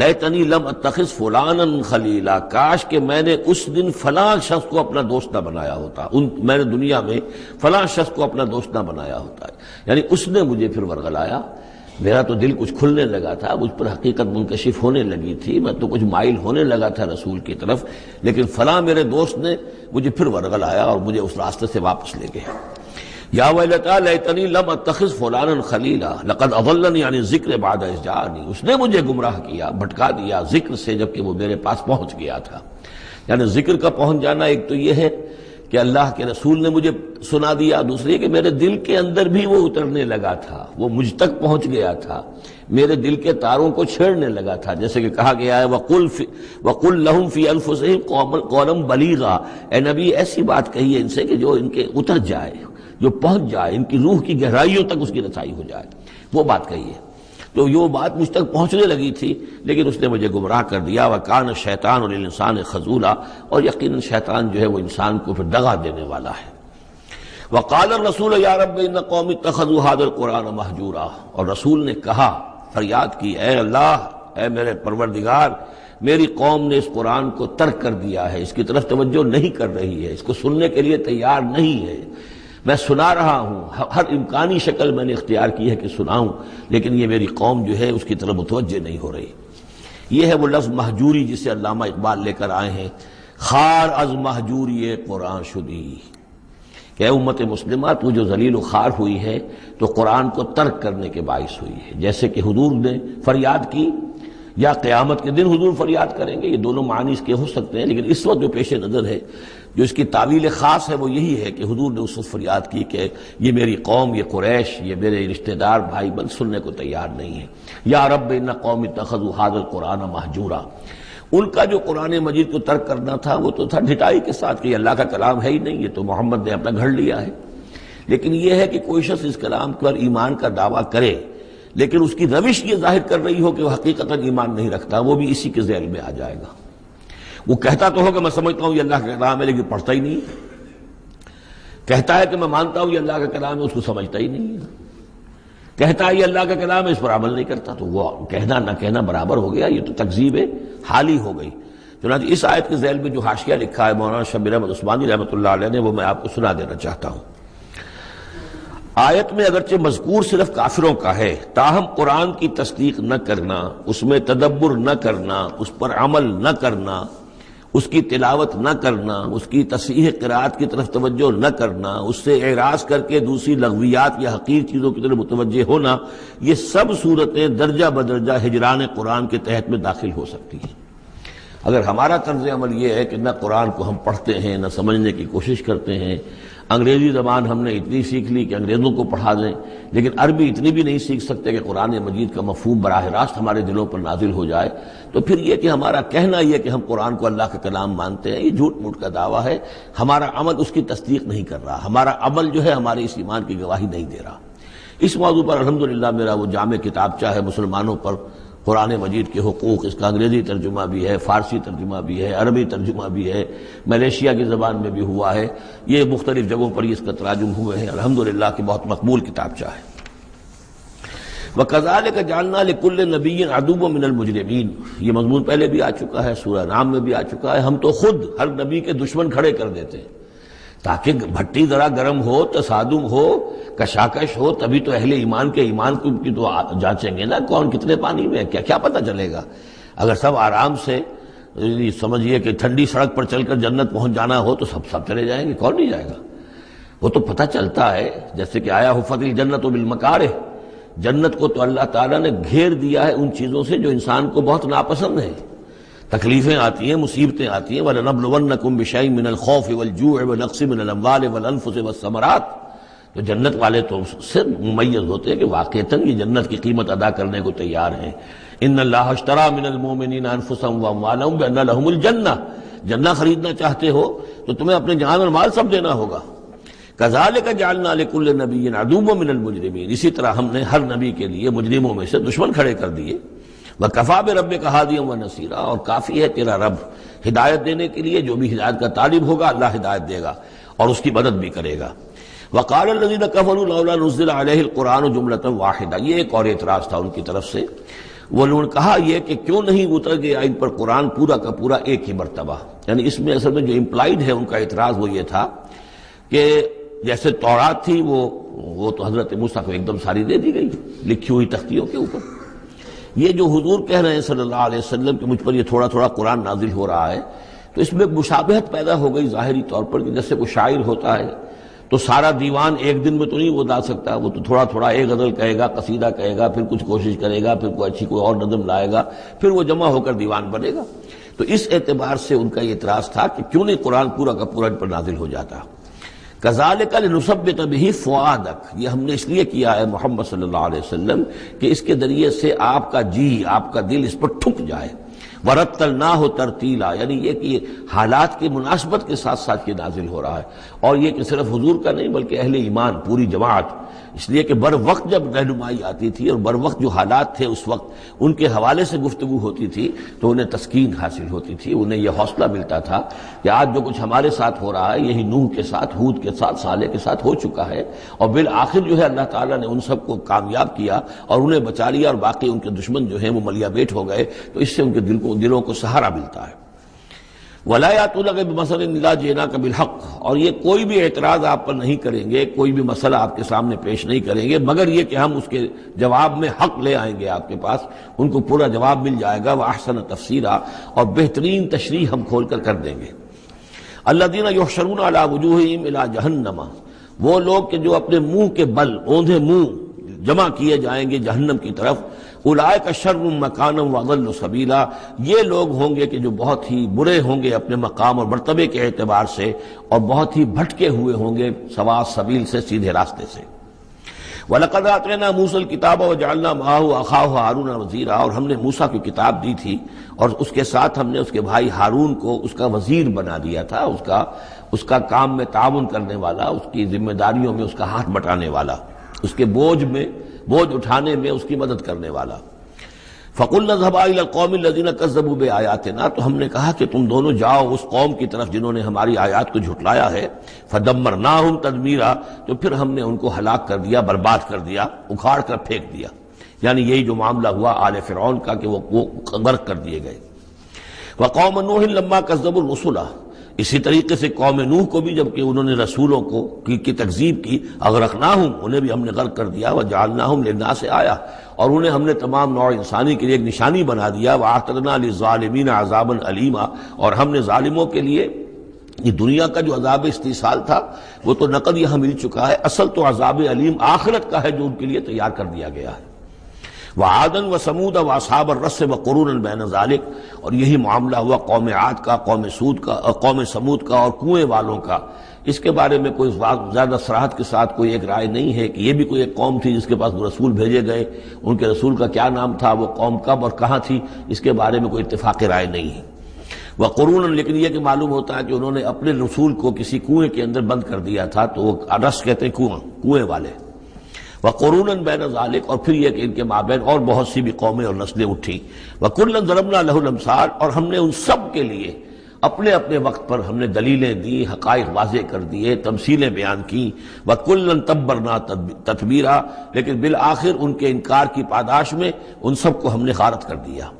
لیتنی لم اتخذ فلانا خلیلا، کاش کہ میں نے اس دن فلاں شخص کو اپنا دوست نہ بنایا ہوتا، میں نے دنیا میں فلاں شخص کو اپنا دوست نہ بنایا ہوتا، یعنی اس نے مجھے پھر ورغلایا، میرا تو دل کچھ کھلنے لگا تھا، مجھ پر حقیقت منکشف ہونے لگی تھی، میں تو کچھ مائل ہونے لگا تھا رسول کی طرف، لیکن فلاں میرے دوست نے مجھے پھر ورغلایا اور مجھے اس راستے سے واپس لے گیا۔ یا ویلتا لیتنی لم اتخذ فلانا خلیلا لقد اضلنی عن الذکر بعد اذ جاءنی، اس نے مجھے گمراہ کیا، بھٹکا دیا ذکر سے جبکہ وہ میرے پاس پہنچ گیا تھا۔ یعنی ذکر کا پہنچ جانا ایک تو یہ ہے کہ اللہ کے رسول نے مجھے سنا دیا، دوسری کہ میرے دل کے اندر بھی وہ اترنے لگا تھا، وہ مجھ تک پہنچ گیا تھا، میرے دل کے تاروں کو چھیڑنے لگا تھا، جیسے کہ کہا گیا ہے وَقُلْ لَهُمْ فِي أَنفُسِهِمْ قَوْلًا بَلِيغًا، اے نبی ایسی بات کہیے ان سے کہ جو ان کے اتر جائے، جو پہنچ جائے، ان کی روح کی گہرائیوں تک اس کی رسائی ہو جائے، وہ بات کہیے۔ تو یہ بات مجھ تک پہنچنے لگی تھی لیکن اس نے مجھے گمراہ کر دیا۔ وَكَانَ الشَّيْطَانُ لِلْإِنسَانِ خَذُولًا، اور یقیناً شیطان جو ہے وہ انسان کو پھر دغا دینے والا ہے۔ وَقَالَ الرَّسُولُ يَا رَبِّ إِنَّ قَوْمِي اتَّخَذُوا هَٰذَا الْقُرْآنَ مَهْجُورًا، اور رسول نے کہا، فریاد کی، اے اللہ، اے میرے پروردگار، میری قوم نے اس قرآن کو ترک کر دیا ہے، اس کی طرف توجہ نہیں کر رہی ہے، اس کو سننے کے لیے تیار نہیں ہے۔ میں سنا رہا ہوں، ہر امکانی شکل میں نے اختیار کی ہے کہ سناؤں، لیکن یہ میری قوم جو ہے اس کی طرف متوجہ نہیں ہو رہی۔ یہ ہے وہ لفظ مہجوری جسے علامہ اقبال لے کر آئے ہیں، خار از مہجوری قرآن شدی، کہ اے امت مسلمہ تو جو ذلیل و خوار ہوئی ہے تو قرآن کو ترک کرنے کے باعث ہوئی ہے۔ جیسے کہ حضور نے فریاد کی یا قیامت کے دن حضور فریاد کریں گے، یہ دونوں معنی اس کے ہو سکتے ہیں، لیکن اس وقت جو پیش نظر ہے، جو اس کی تعویل خاص ہے، وہ یہی ہے کہ حضور نے اس وقت فریاد کی کہ یہ میری قوم، یہ قریش، یہ میرے رشتہ دار بھائی بند سننے کو تیار نہیں ہے۔ یا رب ان قوم اتخذوا هذا القرآن مہجورا، ان کا جو قرآن مجید کو ترک کرنا تھا وہ تو تھا ڈھٹائی کے ساتھ کہ یہ اللہ کا کلام ہے ہی نہیں، یہ تو محمد نے اپنا گھڑ لیا ہے۔ لیکن یہ ہے کہ کوئی شخص اس کلام پر ایمان کا دعویٰ کرے لیکن اس کی روش یہ ظاہر کر رہی ہو کہ وہ حقیقتاً ایمان نہیں رکھتا، وہ بھی اسی کے ذیل میں آ جائے گا۔ وہ کہتا تو ہوگا میں سمجھتا ہوں یہ اللہ کا کلام ہے لیکن پڑھتا ہی نہیں، کہتا ہے کہ میں مانتا ہوں یہ اللہ کا کلام ہے، اس کو سمجھتا ہی نہیں، کہتا ہے یہ اللہ کا کلام ہے، اس پر عمل نہیں کرتا، تو وہ کہنا نہ کہنا برابر ہو گیا، یہ تو تکذیب حالی ہو گئی۔ چنانچہ اس آیت کے ذیل میں جو حاشیہ لکھا ہے مولانا شبیر احمد عثمانی رحمۃ اللہ علیہ نے، وہ میں آپ کو سنا دینا چاہتا ہوں۔ آیت میں اگرچہ مذکور صرف کافروں کا ہے، تاہم قرآن کی تصدیق نہ کرنا، اس میں تدبر نہ کرنا، اس پر عمل نہ کرنا، اس کی تلاوت نہ کرنا، اس کی تصحیح قرات کی طرف توجہ نہ کرنا، اس سے اعراض کر کے دوسری لغویات یا حقیر چیزوں کی طرف متوجہ ہونا، یہ سب صورتیں درجہ بدرجہ ہجران قرآن کے تحت میں داخل ہو سکتی ہیں۔ اگر ہمارا طرز عمل یہ ہے کہ نہ قرآن کو ہم پڑھتے ہیں، نہ سمجھنے کی کوشش کرتے ہیں، انگریزی زبان ہم نے اتنی سیکھ لی کہ انگریزوں کو پڑھا دیں، لیکن عربی اتنی بھی نہیں سیکھ سکتے کہ قرآن مجید کا مفہوم براہ راست ہمارے دلوں پر نازل ہو جائے، تو پھر یہ کہ ہمارا کہنا یہ کہ ہم قرآن کو اللہ کا کلام مانتے ہیں، یہ جھوٹ موٹ کا دعویٰ ہے۔ ہمارا عمل اس کی تصدیق نہیں کر رہا، ہمارا عمل جو ہے ہمارے اس ایمان کی گواہی نہیں دے رہا۔ اس موضوع پر الحمدللہ میرا وہ جامع کتابچہ ہے مسلمانوں پر قرآن مجید کے حقوق، اس کا انگریزی ترجمہ بھی ہے، فارسی ترجمہ بھی ہے، عربی ترجمہ بھی ہے، ملیشیا کی زبان میں بھی ہوا ہے، یہ مختلف جگہوں پر اس کا تراجم ہوئے ہیں، الحمدللہ کہ بہت مقبول کتابچہ ہے۔ وَكَذَلِكَ جَعَلْنَا لِكُلِّ نَبِيٍّ عَدُوًّا مِّنَ الْمُجْرِمِينَ، یہ مضمون پہلے بھی آ چکا ہے، سورہ نام میں بھی آ چکا ہے۔ ہم تو خود ہر نبی کے دشمن کھڑے کر دیتے ہیں تاکہ بھٹی ذرا گرم ہو، تصادم ہو، کشاکش ہو، تبھی تو اہل ایمان کے ایمان کو کی تو جانچیں گے نا، کون کتنے پانی میں ہے، کیا پتہ چلے گا۔ اگر سب آرام سے سمجھیے کہ ٹھنڈی سڑک پر چل کر جنت پہنچ جانا ہو تو سب چلے جائیں گے، کون نہیں جائے گا؟ وہ تو پتہ چلتا ہے، جیسے کہ آیا حفت الجنت بالمکارہ، جنت کو تو اللہ تعالیٰ نے گھیر دیا ہے ان چیزوں سے جو انسان کو بہت ناپسند ہے۔ تکلیفیں آتی ہیں، مصیبتیں آتی ہیں، وَلَنَبْلُوَنَّكُمْ بِشَيْءٍ مِّنَ الْخَوْفِ وَالْجُوعِ وَنَقْصٍ مِّنَ الْأَمْوَالِ وَالْأَنفُسِ وَالثَّمَرَاتِ، تو جنت والے تو سے ممیز ہوتے ہیں کہ واقعتاً یہ جنت کی قیمت ادا کرنے کو تیار ہیں۔ ان اللہ اشترى من المؤمنین انفسهم واموالهم بان لهم الجنہ، جنہ خریدنا چاہتے ہو تو تمہیں اپنے جان اور مال سب دینا ہوگا۔ کذالک جعلنا لكل نبی عدوا من المجرمین، اسی طرح ہم نے ہر نبی کے لیے مجرموں میں سے دشمن کھڑے کر دیے۔ وکفى بربک ہادیا ونصیرا، اور کافی ہے تیرا رب ہدایت دینے کے لیے، جو بھی ہدایت کا طالب ہوگا اللہ ہدایت دے گا اور اس کی مدد بھی کرے گا۔ وقال الذين كفروا لولا نزل عليه القرآن جملة واحدة، یہ ایک اور اعتراض تھا ان کی طرف سے، وہ لوگوں نے کہا یہ کہ کیوں نہیں اتر گیا ان پر قرآن پورا کا پورا ایک ہی مرتبہ۔ یعنی اس میں اصل میں جو امپلائڈ ہے ان کا اعتراض وہ یہ تھا کہ جیسے تورات تھی وہ تو حضرت موسیٰ کو ایک دم ساری دے دی گئی لکھی ہوئی تختیوں کے اوپر، یہ جو حضور کہہ رہے ہیں صلی اللہ علیہ وسلم کہ مجھ پر یہ تھوڑا تھوڑا قرآن نازل ہو رہا ہے، تو اس میں مشابہت پیدا ہو گئی ظاہری طور پر کہ جیسے کوئی شاعر ہوتا ہے تو سارا دیوان ایک دن میں تو نہیں وہ لا سکتا، وہ تو تھوڑا تھوڑا ایک غزل کہے گا، قصیدہ کہے گا، پھر کچھ کوشش کرے گا، پھر کوئی اچھی کوئی اور نظم لائے گا، پھر وہ جمع ہو کر دیوان بنے گا۔ تو اس اعتبار سے ان کا یہ اعتراض تھا کہ کیوں نہیں قرآن پورا کا پورا ان پر نازل ہو جاتا۔ کذالک لنثبت بہ فؤادک، یہ ہم نے اس لیے کیا ہے محمد صلی اللہ علیہ وسلم کہ اس کے ذریعے سے آپ کا جی، آپ کا دل اس پر ٹھک جائے۔ ورتلناہ ترتیلا، یعنی یہ کہ حالات کی مناسبت کے ساتھ ساتھ یہ نازل ہو رہا ہے، اور یہ کہ صرف حضور کا نہیں بلکہ اہل ایمان پوری جماعت، اس لیے کہ بر وقت جب رہنمائی آتی تھی اور بر وقت جو حالات تھے اس وقت ان کے حوالے سے گفتگو ہوتی تھی تو انہیں تسکین حاصل ہوتی تھی، انہیں یہ حوصلہ ملتا تھا کہ آج جو کچھ ہمارے ساتھ ہو رہا ہے یہی نوح کے ساتھ، ہود کے ساتھ، صالح کے ساتھ ہو چکا ہے، اور بالآخر جو ہے اللہ تعالیٰ نے ان سب کو کامیاب کیا اور انہیں بچا لیا، اور باقی ان کے دشمن جو ہیں وہ ملیا بیٹ ہو گئے، تو اس سے ان کے دلوں کو سہارا ملتا ہے۔ وَلَا يَأْتُونَكَ بِمَثَلٍ إِلَّا جِئْنَاكَ بِالْحَقِّ، اور یہ کوئی بھی اعتراض آپ پر نہیں کریں گے، کوئی بھی مسئلہ آپ کے سامنے پیش نہیں کریں گے مگر یہ کہ ہم اس کے جواب میں حق لے آئیں گے آپ کے پاس، ان کو پورا جواب مل جائے گا، وَأَحْسَنَ تَفْسِيرًا، اور بہترین تشریح ہم کھول کر دیں گے۔ الَّذِينَ يُحْشَرُونَ عَلَىٰ وُجُوهِهِمْ إِلَىٰ جَهَنَّمَ، وہ لوگ کہ جو اپنے منہ کے بل، اوندھے منہ جمع کیے جائیں گے جہنم کی طرف، اولئک شر مکانا واضل سبیلا، یہ لوگ ہوں گے کہ جو بہت ہی برے ہوں گے اپنے مقام اور مرتبے کے اعتبار سے، اور بہت ہی بھٹکے ہوئے ہوں گے سوا سبیل سے، سیدھے راستے سے۔ وَلَقَدْ آتَيْنَا مُوسَى الْكِتَابَ وَجَعَلْنَا مَعَهُ أَخَاهُ هَارُونَ وَزِيرًا، اور ہم نے موسیٰ کی کتاب دی تھی اور اس کے ساتھ ہم نے اس کے بھائی ہارون کو اس کا وزیر بنا دیا تھا، اس کا کام میں تعاون کرنے والا، اس کی ذمہ داریوں میں اس کا ہاتھ بٹانے والا، اس کے بوجھ اٹھانے میں اس کی مدد کرنے والا۔ فَقُلْنَا اذْهَبَا إِلَى الْقَوْمِ الَّذِينَ كَذَّبُوا بِآيَاتِنَا، تو ہم نے کہا کہ تم دونوں جاؤ اس قوم کی طرف جنہوں نے ہماری آیات کو جھٹلایا ہے، فَدَمَّرْنَاهُمْ تَدْمِيرًا، تو پھر ہم نے ان کو ہلاک کر دیا، برباد کر دیا، اکھاڑ کر پھینک دیا، یعنی یہی جو معاملہ ہوا آل فرعون کا کہ وہ غرق کر دیے گئے۔ وَقَوْمَ نُوحٍ لَمَّا كَذَّبُوا الرُّسُلَ، اسی طریقے سے قوم نوح کو بھی جب کہ انہوں نے رسولوں کی تکذیب کی، اغرقناہم، انہیں بھی ہم نے غرق کر دیا، وجعلناہم للناس آیہ، اور انہیں ہم نے تمام نوع انسانی کے لیے ایک نشانی بنا دیا، وَأَعْتَدْنَا لِلظَّالِمِينَ عَذَابًا أَلِيمًا، اور ہم نے ظالموں کے لیے یہ دنیا کا جو عذاب استیصال تھا وہ تو نقد یہاں مل چکا ہے، اصل تو عذاب علیم آخرت کا ہے جو ان کے لیے تیار کر دیا گیا ہے۔ وعادن وثمود واصحاب الرس وقرونا بین ذلک، اور یہی معاملہ ہوا قوم عاد کا، قوم سمود کا اور کنویں والوں کا۔ اس کے بارے میں کوئی زیادہ صراحت کے ساتھ کوئی ایک رائے نہیں ہے کہ یہ بھی کوئی ایک قوم تھی جس کے پاس رسول بھیجے گئے، ان کے رسول کا کیا نام تھا، وہ قوم کب اور کہاں تھی، اس کے بارے میں کوئی اتفاق رائے نہیں ہے۔ وقرونا، لیکن یہ کہ معلوم ہوتا ہے کہ انہوں نے اپنے رسول کو کسی کنویں کے اندر بند کر دیا تھا، تو وہ رس کہتے ہیں کنویں والے۔ وقرونا بین ذالک، اور پھر یہ کہ ان کے مابین اور بہت سی بھی قومیں اور نسلیں اٹھی۔ وکلا ضربنا لہ الامثال، اور ہم نے ان سب کے لیے اپنے اپنے وقت پر ہم نے دلیلیں دی، حقائق واضح کر دیے، تمثیلیں بیان کی۔ وکلا تبرنا تتبیرا، لیکن بالآخر ان کے انکار کی پاداش میں ان سب کو ہم نے غارت کر دیا۔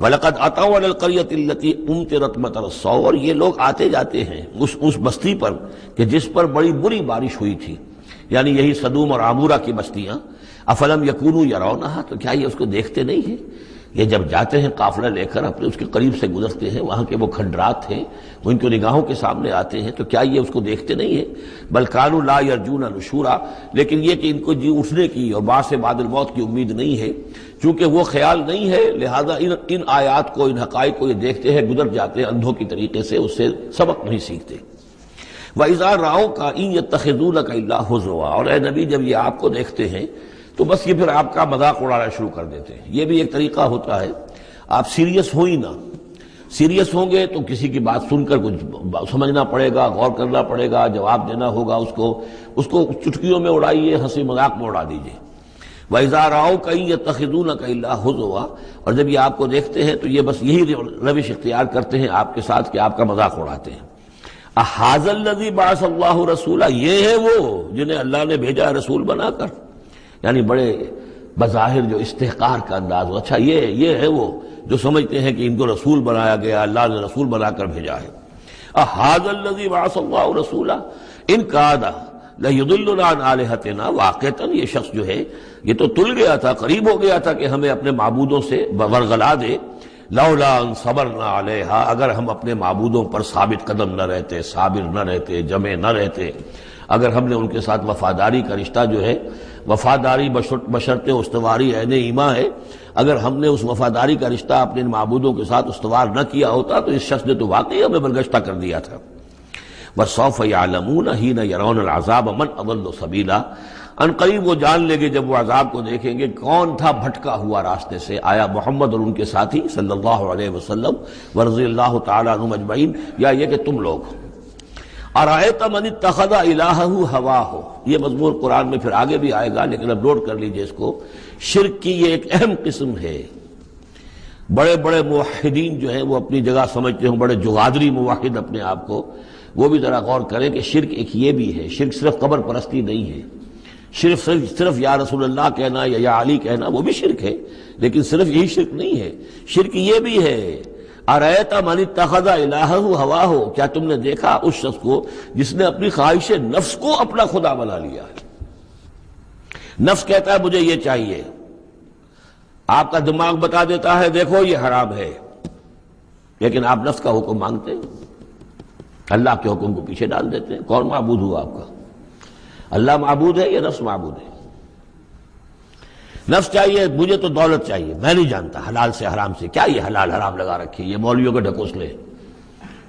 وَلَقَدْ أَتَوْا عَلَى الْقَرْيَةِ الَّتِي أُمْطِرَتْ مَطَرَ السَّوْءِ، اور یہ لوگ آتے جاتے ہیں اس بستی پر کہ جس پر بڑی بری بارش ہوئی تھی، یعنی یہی سدوم اور عمورہ کی بستیاں۔ افلم یکونوا یرونہا، تو کیا یہ اس کو دیکھتے نہیں ہیں؟ یہ جب جاتے ہیں قافلہ لے کر اپنے اس کے قریب سے گزرتے ہیں، وہاں کے وہ کھنڈرات ہیں وہ ان کی نگاہوں کے سامنے آتے ہیں، تو کیا یہ اس کو دیکھتے نہیں ہیں؟ بل کانوا لا یرجون نشورا، لیکن یہ کہ ان کو جی اٹھنے کی اور بعد سے بعد الموت کی امید نہیں ہے، چونکہ وہ خیال نہیں ہے، لہذا ان آیات کو، ان حقائق کو یہ دیکھتے ہیں، گزر جاتے ہیں اندھوں کی طریقے سے، اس سے سبق نہیں سیکھتے۔ وَإِذَا رَأَوْكَ إِن يَتَّخِذُونَكَ إِلَّا هُزُوًا، اور اے نبی جب یہ آپ کو دیکھتے ہیں تو بس یہ پھر آپ کا مذاق اڑانا شروع کر دیتے ہیں۔ یہ بھی ایک طریقہ ہوتا ہے، آپ سیریس ہو ہی نہ، سیریس ہوں گے تو کسی کی بات سن کر کچھ سمجھنا پڑے گا، غور کرنا پڑے گا، جواب دینا ہوگا، اس کو چٹکیوں میں اڑائیے، ہنسی مذاق میں اڑا دیجیے۔ وَإِذَا رَأَوْكَ إِن يَتَّخِذُونَكَ إِلَّا هُزُوًا، اور جب یہ آپ کو دیکھتے ہیں تو یہ بس یہی روش اختیار کرتے ہیں آپ کے ساتھ کہ آپ کا مذاق اڑاتے ہیں۔ اَهَٰذَا الَّذِي بَعَثَ اللَّهُ رَسُولًا، یہ ہے وہ جنہیں اللہ نے بھیجا رسول بنا کر، یعنی بڑے بظاہر جو استحقار کا انداز ہو، اچھا یہ ہے وہ جو سمجھتے ہیں کہ ان کو رسول بنایا گیا، اللہ نے رسول بنا کر بھیجا ہے۔ اَهَٰذَا الَّذِي بَعَثَ اللَّهُ رَسُولًا إِن كَادَ لَيُضِلُّنَا عَنْ آلِهَتِنَا، واقعتاً یہ شخص جو ہے یہ تو تل گیا تھا، قریب ہو گیا تھا کہ ہمیں اپنے معبودوں سے ورغلا دے۔ لولا ان صبرنا علیہا، اگر ہم اپنے معبودوں پر ثابت قدم نہ رہتے، صابر نہ رہتے، جمع نہ رہتے۔ اگر ہم نے ان کے ساتھ وفاداری کا رشتہ جو ہے، وفاداری بشرط استواری عین ایمان ہے، اگر ہم نے اس وفاداری کا رشتہ اپنے معبودوں کے ساتھ استوار نہ کیا ہوتا تو اس شخص نے تو واقعی ہمیں برگشتہ کر دیا تھا۔ وَسَوْفَ يَعْلَمُونَ حِينَ يَرَوْنَ الْعَذَابَ مَنْ أَضَلُّ سَبِيلًا، ان قریب وہ جان لیں گے جب وہ عذاب کو دیکھیں گے کون تھا بھٹکا ہوا راستے سے۔ آیا محمد اور ان کے ساتھی صلی اللہ علیہ وسلم ورضی اللہ تعالیٰ عنہم اجمعین، یا یہ کہ تم لوگ؟ أَرَأَيْتَ مَنِ اتَّخَذَ إِلَٰهَهُ هَوَاهُ، یہ مضمون قرآن میں پھر آگے بھی آئے گا، لیکن اب نوٹ کر لیجئے اس کو۔ شرک کی یہ ایک اہم قسم ہے۔ بڑے بڑے موحدین جو ہیں وہ اپنی جگہ سمجھتے ہوں، بڑے جغادری موحد اپنے آپ کو، وہ بھی ذرا غور کریں کہ شرک ایک یہ بھی ہے۔ شرک صرف قبر پرستی نہیں ہے، صرف یا رسول اللہ کہنا یا علی کہنا وہ بھی شرک ہے، لیکن صرف یہی شرک نہیں ہے، شرک یہ بھی ہے۔ أَرَأَيْتَ مَنِ اتَّخَذَ إِلَٰهَهُ هَوَاهُ، کیا تم نے دیکھا اس شخص کو جس نے اپنی خواہش نفس کو اپنا خدا بنا لیا ہے؟ نفس کہتا ہے مجھے یہ چاہیے، آپ کا دماغ بتا دیتا ہے دیکھو یہ حرام ہے، لیکن آپ نفس کا حکم مانگتے ہیں، اللہ کے حکم کو پیچھے ڈال دیتے ہیں۔ کون معبود ہوا آپ کا؟ اللہ معبود ہے یا نفس معبود ہے؟ نفس چاہیے مجھے تو دولت چاہیے، میں نہیں جانتا حلال سے حرام سے، کیا یہ حلال حرام لگا رکھے، یہ مولویوں کے ڈھکوسلے،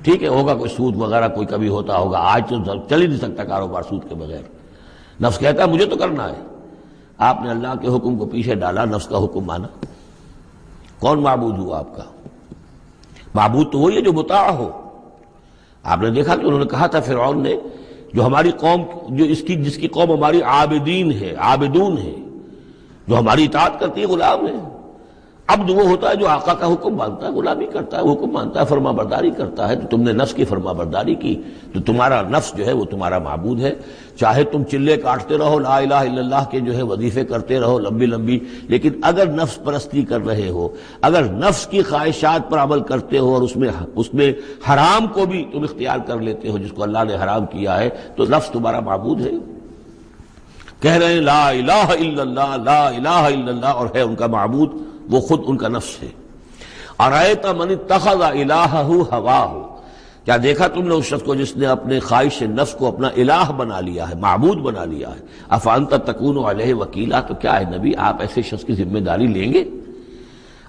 ٹھیک ہے ہوگا کوئی سود وغیرہ کوئی کبھی ہوتا ہوگا، آج تو چل ہی نہیں سکتا کاروبار سود کے بغیر۔ نفس کہتا ہے مجھے تو کرنا ہے، آپ نے اللہ کے حکم کو پیچھے ڈالا، نفس کا حکم مانا۔ کون معبود ہوا آپ کا؟ معبود تو وہی ہے جو مطاع ہو۔ آپ نے دیکھا کہ انہوں نے کہا تھا فرعون نے، جو ہماری قوم، جس کی قوم ہماری عابدین ہے، عابدون ہے، جو ہماری اطاعت کرتی ہے، غلام ہے۔ عبد وہ ہوتا ہے جو آقا کا حکم مانتا ہے، غلامی کرتا ہے، حکم مانتا ہے، فرما برداری کرتا ہے۔ تو تم نے نفس کی فرما برداری کی تو تمہارا نفس جو ہے وہ تمہارا معبود ہے۔ چاہے تم چلے کاٹتے رہو، لا الہ الا اللہ کے جو ہے وظیفے کرتے رہو لمبی لمبی، لیکن اگر نفس پرستی کر رہے ہو، اگر نفس کی خواہشات پر عمل کرتے ہو اور اس میں حرام کو بھی تم اختیار کر لیتے ہو جس کو اللہ نے حرام کیا ہے، تو نفس تمہارا معبود ہے۔ کہہ رہے ہیں لا الہ الا اللہ، لا الہ الا اللہ، اور ہے ان کا معبود وہ خود ان کا نفس ہے۔ أَرَأَيْتَ مَنِ اتَّخَذَ إِلَٰهَهُ هَوَاهُ، کیا دیکھا تم نے اس شخص کو جس نے اپنے خواہش نفس کو اپنا الہ بنا لیا ہے، معبود بنا لیا ہے۔ أَفَأَنْتَ تَكُونُ عَلَيْهِ وَكِيلًا، تو کیا ہے نبی آپ ایسے شخص کی ذمہ داری لیں گے؟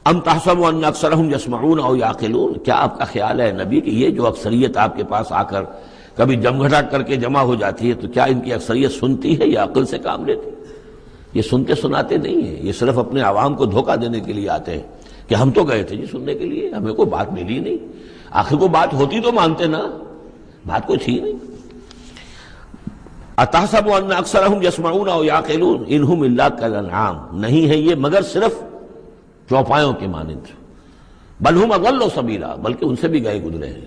أَمْ تَحْسَبُ أَنَّ أَكْثَرَهُمْ يَسْمَعُونَ أَوْ يَعْقِلُونَ، کیا آپ کا خیال ہے نبی کہ یہ جو اکثریت آپ کے پاس آ کر کبھی جمگھٹا کر کے جمع ہو جاتی ہے تو کیا ان کی اکثریت سنتی ہے یا عقل سے کام لیتی؟ یہ سنتے سناتے نہیں ہیں، یہ صرف اپنے عوام کو دھوکہ دینے کے لیے آتے ہیں کہ ہم تو گئے تھے جی سننے کے لیے، ہمیں کوئی بات ملی نہیں۔ آخر کوئی بات ہوتی تو مانتے نا، بات کوئی تھی نہیں۔ أَتَحْسَبُ أَنَّ أَكْثَرَهُمْ يَسْمَعُونَ أَوْ يَعْقِلُونَ إِنْ هُمْ إِلَّا كَالْأَنْعَامِ، نہیں ہے یہ مگر صرف چوپایوں کے مانند، بل هُمْ أَضَلُّ سَبِيلًا، بلکہ ان سے بھی گئے گزرے ہیں۔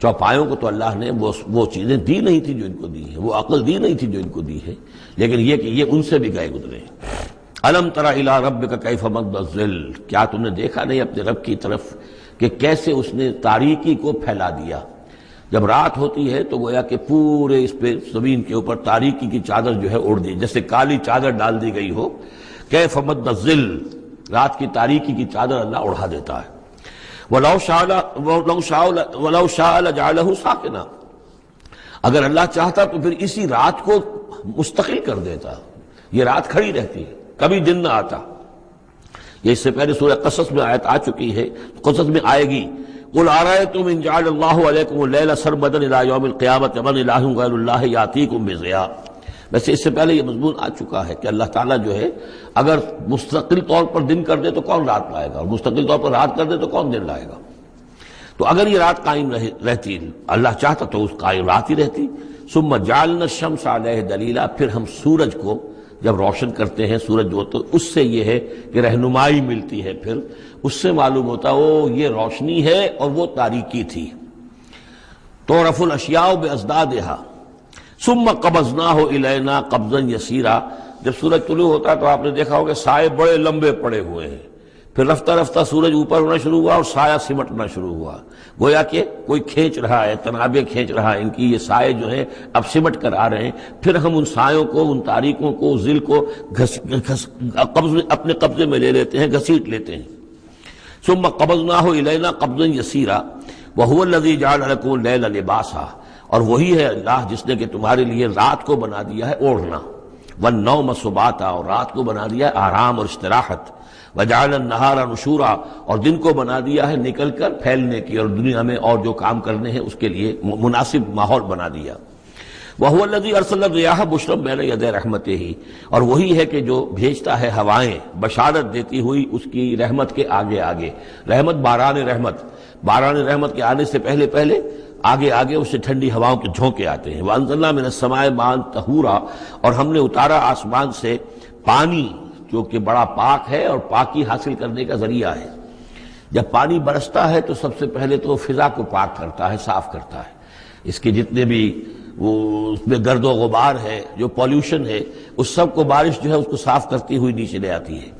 چوپایوں کو تو اللہ نے وہ چیزیں دی نہیں تھی جو ان کو دی ہیں، وہ عقل دی نہیں تھی جو ان کو دی ہے، لیکن یہ کہ یہ ان سے بھی گئے گزرے ہیں۔ أَلَمْ تَرَ إِلَىٰ رَبِّكَ كَيْفَ مَدَّ الظِّلِّ، کیا تم نے دیکھا نہیں اپنے رب کی طرف کہ کیسے اس نے تاریکی کو پھیلا دیا۔ جب رات ہوتی ہے تو گویا کہ پورے اس پہ زمین کے اوپر تاریکی کی چادر جو ہے اوڑھ دی، جیسے کالی چادر ڈال دی گئی ہو۔ كَيْفَ مَدَّ الظِّلِّ، رات کی تاریکی کی چادر اللہ اڑھا دیتا ہے۔ وَلَوْ شَاءَ لَجَعَلَهُ سَاكِنًا، اگر اللہ چاہتا تو پھر اسی رات کو مستقل کر دیتا، یہ رات کھڑی رہتی، کبھی دن نہ آتا۔ یہ اس سے پہلے سورہ قصص میں آیت آ چکی ہے، قصص میں آئے گی۔ قُلْ أَرَأَيْتُمْ إِنْ جَعَلَ اللَّهُ عَلَيْكُمُ اللَّيْلَ سَرْمَدًا إِلَىٰ يَوْمِ الْقِيَامَةِ مَنْ إِلَٰهٌ غَيْرُ اللَّهِ يَأْتِيكُمْ بِضِيَاءٍ۔ ویسے اس سے پہلے یہ مضمون آ چکا ہے کہ اللہ تعالیٰ جو ہے اگر مستقل طور پر دن کر دے تو کون رات لائے گا، اور مستقل طور پر رات کر دے تو کون دن لائے گا۔ تو اگر یہ رات قائم رہتی، اللہ چاہتا تو اس قائم رات ہی رہتی۔ ثم جعلنا الشمس علیہ دلیلا، پھر ہم سورج کو جب روشن کرتے ہیں، سورج جو تو اس سے یہ ہے کہ رہنمائی ملتی ہے، پھر اس سے معلوم ہوتا وہ یہ روشنی ہے اور وہ تاریکی تھی۔ تعرف الاشیاء بازدادها ثم قبضناہ الینا قبضا یسیرا، جب سورج طلوع ہوتا ہے تو آپ نے دیکھا ہوگا سائے بڑے لمبے پڑے ہوئے ہیں، پھر رفتہ رفتہ سورج اوپر ہونا شروع ہوا اور سایہ سمٹنا شروع ہوا، گویا کہ کوئی کھینچ رہا ہے، تنابیں کھینچ رہا ہے، ان کی یہ سائے جو ہیں اب سمٹ کر آ رہے ہیں۔ پھر ہم ان سایوں کو، ان تاریکوں کو، ذل کو اپنے قبضے میں لے لیتے ہیں، گھسیٹ لیتے ہیں۔ ثم قبضناہ الینا قبضا یسیرا وہو الذی جعل لکم اللیل لباسا، اور وہی ہے اللہ جس نے کہ تمہارے لیے رات کو بنا دیا ہے اوڑھنا، والنوم سباتا، اور رات کو بنا دیا ہے آرام اور استراحت، وجعل النہار نشورا، اور دن کو بنا دیا ہے نکل کر پھیلنے کی، اور دنیا میں اور جو کام کرنے ہیں اس کے لیے مناسب ماحول بنا دیا۔ وَهُوَ الَّذِي أَرْسَلَ الرِّيَاحَ بُشْرًا بَيْنَ يَدَيْ رَحْمَتِهِ، اور وہی ہے کہ جو بھیجتا ہے ہوائیں بشارت دیتی ہوئی اس کی رحمت کے آگے آگے۔ رحمت باران رحمت کے آنے سے پہلے پہلے آگے آگے اس سے ٹھنڈی ہواؤں کے جھونکے آتے ہیں۔ وَأَنزَلْنَا مِنَ السَّمَاءِ مَاءً طَهُورًا، اور ہم نے اتارا آسمان سے پانی جو کہ بڑا پاک ہے اور پاکی حاصل کرنے کا ذریعہ ہے۔ جب پانی برستا ہے تو سب سے پہلے تو فضا کو پاک کرتا ہے، صاف کرتا ہے، اس کے جتنے بھی وہ اس میں گرد و غبار ہے، جو پولیوشن ہے، اس سب کو بارش جو ہے اس کو صاف کرتی ہوئی نیچے لے آتی ہے،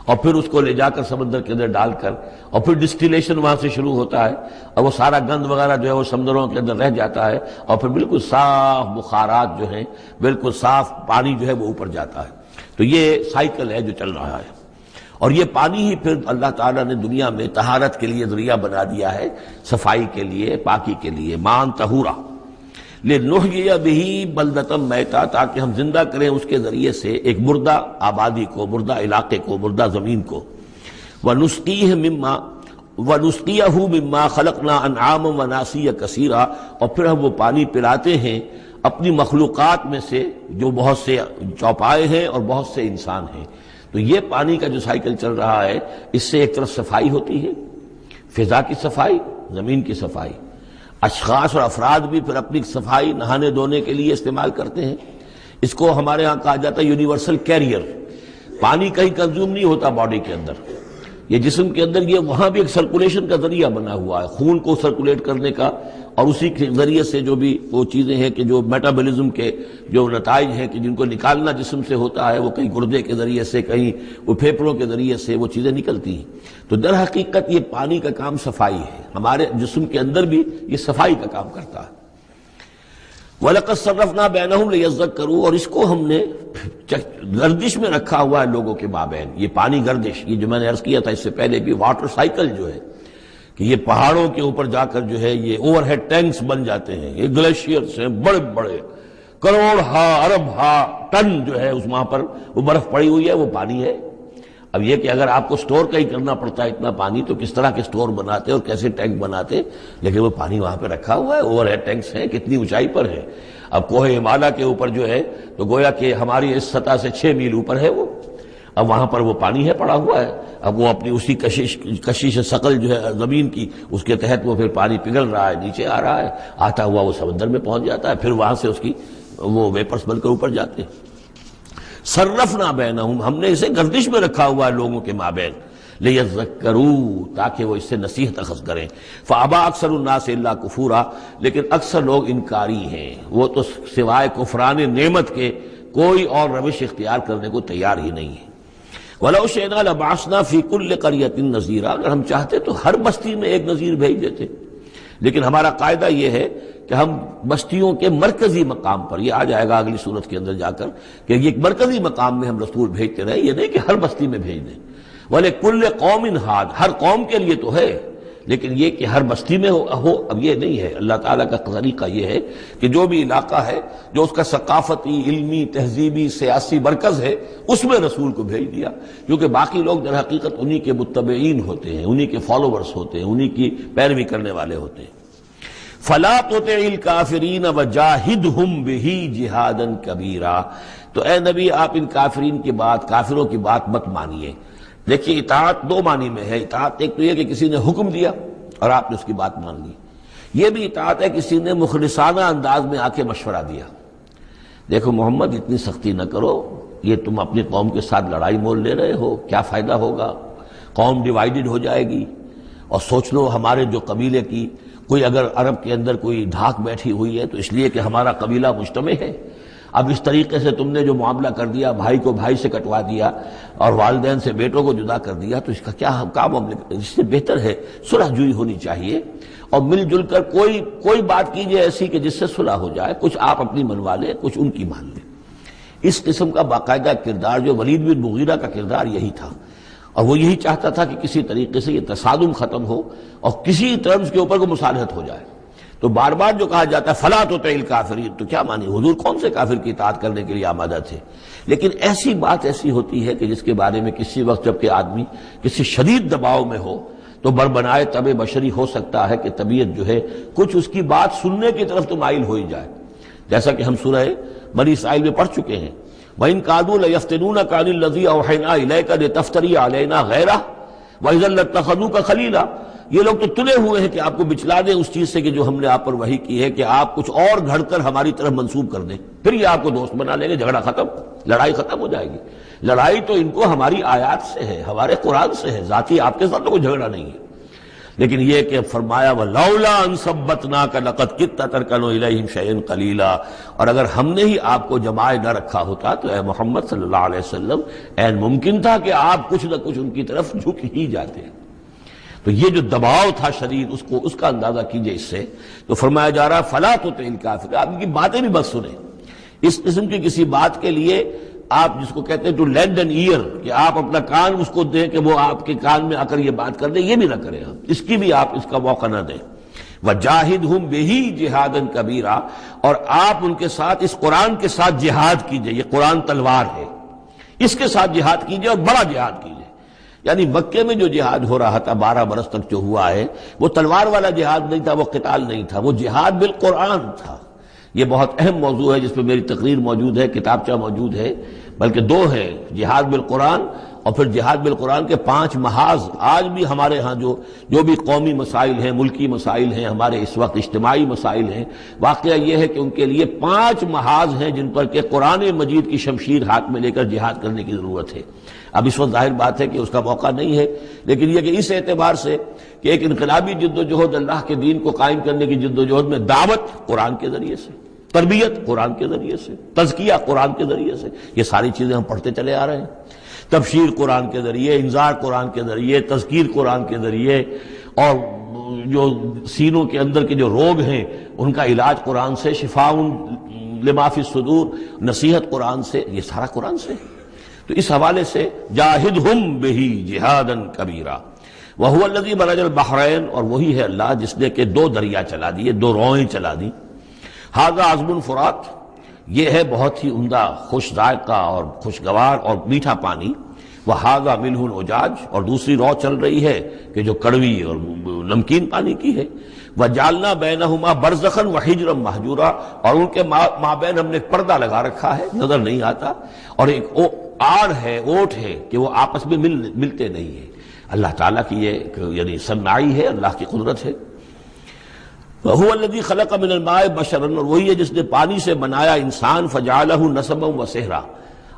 اور پھر اس کو لے جا کر سمندر کے اندر ڈال کر، اور پھر ڈسٹیلیشن وہاں سے شروع ہوتا ہے، اور وہ سارا گند وغیرہ جو ہے وہ سمندروں کے اندر رہ جاتا ہے، اور پھر بالکل صاف بخارات جو ہیں، بالکل صاف پانی جو ہے وہ اوپر جاتا ہے۔ تو یہ سائیکل ہے جو چل رہا ہے، اور یہ پانی ہی پھر اللہ تعالیٰ نے دنیا میں طہارت کے لیے ذریعہ بنا دیا ہے، صفائی کے لیے، پاکی کے لیے، ماءً طہورا لِنُحْيِيَ بِهِ بَلْدَةً مَيْتًا، تاکہ ہم زندہ کریں اس کے ذریعے سے ایک مردہ آبادی کو، مردہ علاقے کو، مردہ زمین کو۔ وَنُسْقِيَهُ مِمَّا خَلَقْنَا أَنْعَامًا وَأَنَاسِيَّ كَثِيرًا، اور پھر ہم وہ پانی پلاتے ہیں اپنی مخلوقات میں سے جو بہت سے چوپائے ہیں اور بہت سے انسان ہیں۔ تو یہ پانی کا جو سائیکل چل رہا ہے، اس سے ایک طرف صفائی ہوتی ہے، فضا کی صفائی، زمین کی صفائی، اشخاص اور افراد بھی پھر اپنی صفائی نہانے دھونے کے لیے استعمال کرتے ہیں۔ اس کو ہمارے ہاں کہا جاتا ہے یونیورسل کیریئر۔ پانی کہیں کنزیوم نہیں ہوتا باڈی کے اندر، یہ جسم کے اندر یہ وہاں بھی ایک سرکولیشن کا ذریعہ بنا ہوا ہے، خون کو سرکولیٹ کرنے کا، اور اسی کے ذریعے سے جو بھی وہ چیزیں ہیں کہ جو میٹابولزم کے جو نتائج ہیں کہ جن کو نکالنا جسم سے ہوتا ہے، وہ کہیں گردے کے ذریعے سے، کہیں وہ پھیپھڑوں کے ذریعے سے وہ چیزیں نکلتی ہیں۔ تو در حقیقت یہ پانی کا کام صفائی ہے، ہمارے جسم کے اندر بھی یہ صفائی کا کام کرتا ہے۔ وَلَقَدْ صَرَّفْنَا بَيْنَهُمْ لِيَذَّكَّرُوا، اور اس کو ہم نے گردش میں رکھا ہوا ہے لوگوں کے مابین۔ یہ پانی گردش، یہ جو میں نے عرض کیا تھا اس سے پہلے بھی، واٹر سائیکل جو ہے کہ یہ پہاڑوں کے اوپر جا کر جو ہے یہ اوور ہیڈ ٹینکس بن جاتے ہیں، یہ گلیشیئرز ہیں بڑے بڑے، کروڑ ارب ٹن جو ہے اس وہاں پر وہ برف پڑی ہوئی ہے، وہ پانی ہے۔ اب یہ کہ اگر آپ کو سٹور کہیں کرنا پڑتا ہے اتنا پانی، تو کس طرح کے سٹور بناتے اور کیسے ٹینک بناتے، لیکن وہ پانی وہاں پہ رکھا ہوا ہے، اوور ہیڈ ٹینکس ہیں، کتنی اونچائی پر ہے۔ اب کوہ ہمالیہ کے اوپر جو ہے تو گویا کہ ہماری اس سطح سے 6 میل اوپر ہے وہ، اب وہاں پر وہ پانی ہے پڑا ہوا ہے، اب وہ اپنی اسی کشش ثقل جو ہے زمین کی، اس کے تحت وہ پھر پانی پگھل رہا ہے، نیچے آ رہا ہے، آتا ہوا وہ سمندر میں پہنچ جاتا ہے، پھر وہاں سے اس کی وہ ویپرز بن کر اوپر جاتے ہیں۔ صرفنا بینہم، ہم نے اسے گردش میں رکھا ہوا ہے لوگوں کے مابین، لیذکروا، تاکہ وہ اس سے نصیحت اخذ کریں۔ فابا اکثر الناس الا کفورا، لیکن اکثر لوگ انکاری ہیں، وہ تو سوائے کفران نعمت کے کوئی اور روش اختیار کرنے کو تیار ہی نہیں ہے۔ وَلَوْ شِئْنَا لَبَعَثْنَا فِي كُلِّ قَرْيَةٍ نَذِيرًا، اگر ہم چاہتے تو ہر بستی میں ایک نذیر بھیج دیتے، لیکن ہمارا قاعدہ یہ ہے کہ ہم بستیوں کے مرکزی مقام پر، یہ آ جائے گا اگلی صورت کے اندر جا کر، کہ یہ ایک مرکزی مقام میں ہم رسول بھیجتے رہے، یہ نہیں کہ ہر بستی میں بھیج دیں۔ وَلِكُلِّ قَوْمٍ ہَادٍ، ہر قوم کے لیے تو ہے، لیکن یہ کہ ہر بستی میں ہو اب یہ نہیں ہے۔ اللہ تعالیٰ کا طریقہ یہ ہے کہ جو بھی علاقہ ہے جو اس کا ثقافتی، علمی، تہذیبی، سیاسی مرکز ہے، اس میں رسول کو بھیج دیا، کیونکہ باقی لوگ در حقیقت انہی کے متبعین ہوتے ہیں، انہی کے فالوورز ہوتے ہیں، انہی کی پیروی کرنے والے ہوتے ہیں۔ فَلَا تُطِعِ الْكَافِرِينَ وَجَاهِدْهُمْ بِهِ جِهَادًا كَبِيرًا، تو اے نبی آپ ان کافرین کی بات، کافروں کی بات مت مانیے۔ دیکھیے اطاعت دو معنی میں ہے، اطاعت ایک تو یہ کہ کسی نے حکم دیا اور آپ نے اس کی بات مان لی، یہ بھی اطاعت ہے کسی نے مخلصانہ انداز میں آ کے مشورہ دیا، دیکھو محمد اتنی سختی نہ کرو، یہ تم اپنی قوم کے ساتھ لڑائی مول لے رہے ہو، کیا فائدہ ہوگا، قوم ڈیوائیڈڈ ہو جائے گی، اور سوچ لو ہمارے جو قبیلے کی کوئی اگر عرب کے اندر کوئی دھاک بیٹھی ہوئی ہے تو اس لیے کہ ہمارا قبیلہ مجتمع ہے، اب اس طریقے سے تم نے جو معاملہ کر دیا، بھائی کو بھائی سے کٹوا دیا اور والدین سے بیٹوں کو جدا کر دیا، تو اس کا کیا معاملہ، اس سے بہتر ہے صلح جوئی ہونی چاہیے، اور مل جل کر کوئی بات کیجئے ایسی کہ جس سے صلح ہو جائے، کچھ آپ اپنی منوا لیں، کچھ ان کی مان لیں۔ اس قسم کا باقاعدہ کردار جو ولید بن مغیرہ کا کردار یہی تھا، اور وہ یہی چاہتا تھا کہ کسی طریقے سے یہ تصادم ختم ہو اور کسی ٹرمز کے اوپر کو مصالحت ہو جائے۔ تو بار بار جو کہا جاتا ہے فلا تطع الکافرین، تو کیا مانی؟ حضور کون سے کافر کی اطاعت کرنے کے لیے آمادہ تھے؟ لیکن ایسی بات ایسی ہوتی ہے کہ جس کے بارے میں کسی وقت جب کہ آدمی کسی شدید دباؤ میں ہو تو بربنائے طبع بشری ہو سکتا ہے کہ طبیعت جو ہے کچھ اس کی بات سننے کی طرف تو مائل ہو ہی جائے، جیسا کہ ہم سورہ بنی اسرائیل میں پڑھ چکے ہیں وَإِن كَادُوا لَيَفْتِنُونَكَ عَنِ الَّذِي أَوْحَيْنَا إِلَيْكَ لِتَفْتَرِيَ عَلَيْنَا غَيْرَهُ وَإِذًا لَّاتَّخَذُوكَ خَلِيلًا۔ یہ لوگ تو تلے ہوئے ہیں کہ آپ کو بچلا دیں اس چیز سے کہ جو ہم نے آپ پر وحی کی ہے، کہ آپ کچھ اور گھڑ کر ہماری طرف منسوب کر دیں، پھر یہ آپ کو دوست بنا لیں گے، جھگڑا ختم، لڑائی ختم ہو جائے گی۔ لڑائی تو ان کو ہماری آیات سے ہے، ہمارے قرآن سے ہے، ذاتی آپ کے ساتھ تو کوئی جھگڑا نہیں ہے۔ لیکن یہ کہ فرمایا وَلَوْلَا أَن ثَبَّتْنَاكَ لَقَدْ كِدتَّ تَرْكَنُ إِلَيْهِمْ شَيْئًا قَلِيلًا، اور اگر ہم نے ہی آپ کو جمائے نہ رکھا ہوتا تو اے محمد صلی اللہ علیہ وسلم عین ممکن تھا کہ آپ کچھ نہ کچھ ان کی طرف جھک ہی جاتے۔ تو یہ جو دباؤ تھا شدید، اس کا اندازہ کیجئے اس سے۔ تو فرمایا جا رہا فَلَا تُطِعِ الْكَافِرِينَ، آپ ان کی باتیں بھی مت سنیں، اس قسم کی کسی بات کے لیے آپ جس کو کہتے ہیں ٹو لینڈ این ایئر، کہ آپ اپنا کان اس کو دیں کہ وہ آپ کے کان میں آ کر یہ بات کر دیں، یہ بھی نہ کریں، اس کی بھی آپ اس کا موقع نہ دیں۔ وَجَاهِدْهُمْ بِهِ جِهَادًا كَبِيرًا، اور آپ ان کے ساتھ اس قرآن کے ساتھ جہاد کیجئے، یہ قرآن تلوار ہے، اس کے ساتھ جہاد کیجئے اور بڑا جہاد کیجئے۔ یعنی مکے میں جو جہاد ہو رہا تھا 12 برس تک جو ہوا ہے، وہ تلوار والا جہاد نہیں تھا، وہ قتال نہیں تھا، وہ جہاد بالقرآن تھا۔ یہ بہت اہم موضوع ہے جس پہ میری تقریر موجود ہے، کتابچہ موجود ہے، بلکہ 2 ہے، جہاد بالقرآن اور پھر جہاد بالقرآن کے 5 محاذ۔ آج بھی ہمارے ہاں جو بھی قومی مسائل ہیں، ملکی مسائل ہیں، ہمارے اس وقت اجتماعی مسائل ہیں، واقعہ یہ ہے کہ ان کے لیے 5 محاذ ہیں جن پر کہ قرآن مجید کی شمشیر ہاتھ میں لے کر جہاد کرنے کی ضرورت ہے۔ اب اس وقت ظاہر بات ہے کہ اس کا موقع نہیں ہے، لیکن یہ کہ اس اعتبار سے کہ ایک انقلابی جد و جہد اللہ کے دین کو قائم کرنے کی جد و جہد میں دعوت قرآن کے ذریعے سے، تربیت قرآن کے ذریعے سے، تزکیہ قرآن کے ذریعے سے، یہ ساری چیزیں ہم پڑھتے چلے آ رہے ہیں۔ تبشیر قرآن کے ذریعے، انذار قرآن کے ذریعے، تذکیر قرآن کے ذریعے، اور جو سینوں کے اندر کے جو روگ ہیں ان کا علاج قرآن سے، شفاء لما فی الصدور، نصیحت قرآن سے، یہ سارا قرآن سے۔ تو اس حوالے سے جاہدہم بہ جہادا کبیرا وہو الذی مرج البحرین، اور وہی ہے اللہ جس نے کہ 2 دریا چلا دیے، 2 روئیں چلا دی۔ ھذا عذب فرات، یہ ہے بہت ہی عمدہ خوش ذائقہ اور خوشگوار اور میٹھا پانی۔ وھذا ملح اجاج، اور دوسری رو چل رہی ہے کہ جو کڑوی اور نمکین پانی کی ہے۔ وجعلنا بینہما برزخا وحجرا مہجورا، اور ان کے مابین ہم نے پردہ لگا رکھا ہے، نظر نہیں آتا، اور ایک آڑ ہے، اوٹ ہے کہ وہ آپس میں ملتے نہیں ہیں۔ اللہ تعالیٰ کی یہ یعنی صنائی ہے، اللہ کی قدرت ہے۔ وَهُوَ الَّذِي خَلَقَ مِنَ الْمَاءِ بَشَرًا، اور وہی ہے جس نے پانی سے بنایا انسان، فَجَعَلَهُ نَسَبًا وَسِحْرًا۔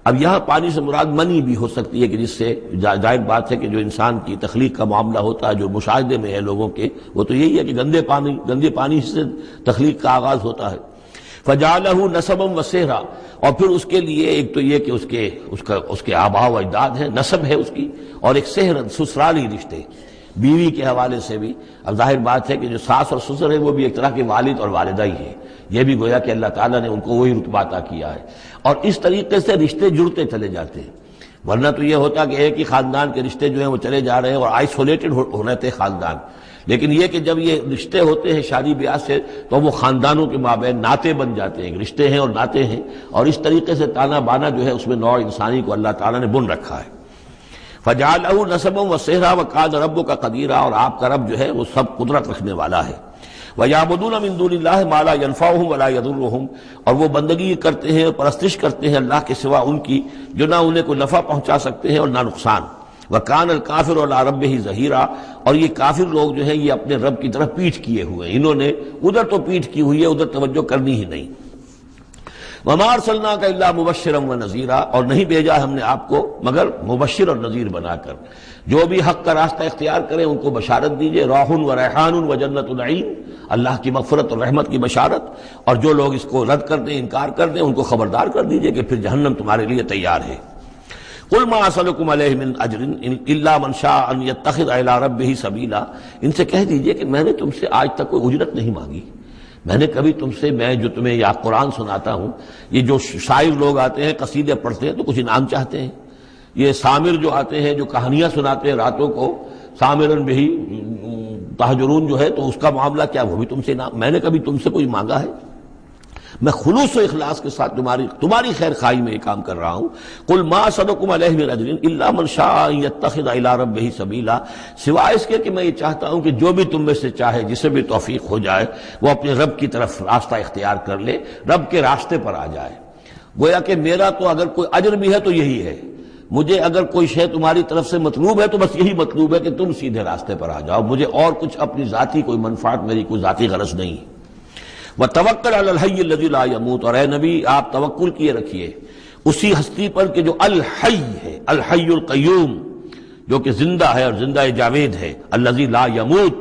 اب یہاں پانی سے مراد منی بھی ہو سکتی ہے کہ جس سے ظاہر بات ہے کہ جو انسان کی تخلیق کا معاملہ ہوتا ہے، جو مشاہدے میں ہے لوگوں کے، وہ تو یہی ہے کہ گندے پانی سے تخلیق کا آغاز ہوتا ہے۔ فَجَعَلَهُ نَسَبًا وَسِحْرًا، اور پھر اس کے لیے ایک تو یہ کہ اس کے آباء و اجداد ہیں، نسب ہے اس کی، اور ایک سحرن سسرالی رشتے، بیوی کے حوالے سے بھی۔ اب ظاہر بات ہے کہ جو ساس اور سسر ہے وہ بھی ایک طرح کے والد اور والدہ ہی ہے، یہ بھی گویا کہ اللہ تعالیٰ نے ان کو وہی رتبہ عطا کیا ہے، اور اس طریقے سے رشتے جڑتے چلے جاتے ہیں۔ ورنہ تو یہ ہوتا کہ ایک ہی خاندان کے رشتے جو ہیں وہ چلے جا رہے ہیں اور آئسولیٹڈ ہو رہے تھے خاندان، لیکن یہ کہ جب یہ رشتے ہوتے ہیں شادی بیاہ سے تو وہ خاندانوں کے مابین ناطے بن جاتے ہیں، رشتے ہیں اور ناطے ہیں، اور اس طریقے سے تانا بانا جو ہے اس میں نوع انسانی کو اللہ تعالیٰ نے بن رکھا ہے۔ فَجَعَلَهُ نَسَبًا وَسِحْرًا وَكَانَ رَبُّكَ قَدِيرًا، اور آپ کا رب جو ہے وہ سب قدرت رکھنے والا ہے۔ وَيَعْبُدُونَ مِن دُونِ اللَّهِ مَا لَا يَنفَعُهُمْ وَلَا يَضُرُّهُمْ، اور وہ بندگی کرتے ہیں اور پرستش کرتے ہیں اللہ کے سوا ان کی جو نہ انہیں کوئی نفع پہنچا سکتے ہیں اور نہ نقصان۔ وَكَانَ الْكَافِرُ عَلَىٰ رَبِّهِ ظَهِيرًا، اور یہ کافر لوگ جو ہیں یہ اپنے رب کی طرف پیٹھ کیے ہوئے ہیں، انہوں نے ادھر تو پیٹھ کی ہوئی ہے، ادھر توجہ کرنی ہی نہیں۔ وَمَا أَرْسَلْنَاكَ إِلَّا مُبَشِّرًا وَنَذِيرًا، اور نہیں بھیجا ہم نے آپ کو مگر مبشر اور نذیر بنا کر، جو بھی حق کا راستہ اختیار کریں ان کو بشارت دیجئے، راح و ریحان و جنت النعیم، اللہ کی مغفرت اور رحمت کی بشارت، اور جو لوگ اس کو رد کر دیں، انکار کر دیں، ان کو خبردار کر دیجئے کہ پھر جہنم تمہارے لیے تیار ہے۔ قُلْ مَا أَسْأَلُكُمْ عَلَيْهِ مِنْ أَجْرٍ إِلَّا مَنْ شَاءَ أَنْ يَتَّخِذَ إِلَىٰ رَبِّهِ سَبِيلًا، ان سے کہہ دیجئے کہ میں نے تم سے آج تک کوئی اجرت نہیں مانگی، میں نے کبھی تم سے، میں جو تمہیں یا قرآن سناتا ہوں، یہ جو شاعر لوگ آتے ہیں قصیدے پڑھتے ہیں تو کچھ انعام چاہتے ہیں، یہ سامر جو آتے ہیں جو کہانیاں سناتے ہیں راتوں کو، سامرن بھی تہجرون جو ہے تو اس کا معاملہ کیا، وہ بھی تم سے نہ، میں نے کبھی تم سے کوئی مانگا ہے؟ میں خلوص و اخلاص کے ساتھ تمہاری خیر خواہی میں یہ کام کر رہا ہوں. قل ما اسألکم علیہ من اجر الا من شاء ان یتخذ الی ربہ سبیلا، سوائے اس کے کہ میں یہ چاہتا ہوں کہ جو بھی تم میں سے چاہے، جسے بھی توفیق ہو جائے، وہ اپنے رب کی طرف راستہ اختیار کر لے، رب کے راستے پر آ جائے. گویا کہ میرا تو اگر کوئی اجر بھی ہے تو یہی ہے، مجھے اگر کوئی شے تمہاری طرف سے مطلوب ہے تو بس یہی مطلوب ہے کہ تم سیدھے راستے پر آ جاؤ، مجھے اور کچھ اپنی ذاتی کوئی منفعت، میری کوئی ذاتی غرض نہیں. وتوکل علی الحی الذی لا یموت، اور اے نبی آپ توکل کیے رکھیے اسی ہستی پر کہ جو الحی ہے، الحی القیوم، جو کہ زندہ ہے اور زندہ جاوید ہے، الذی لا یموت،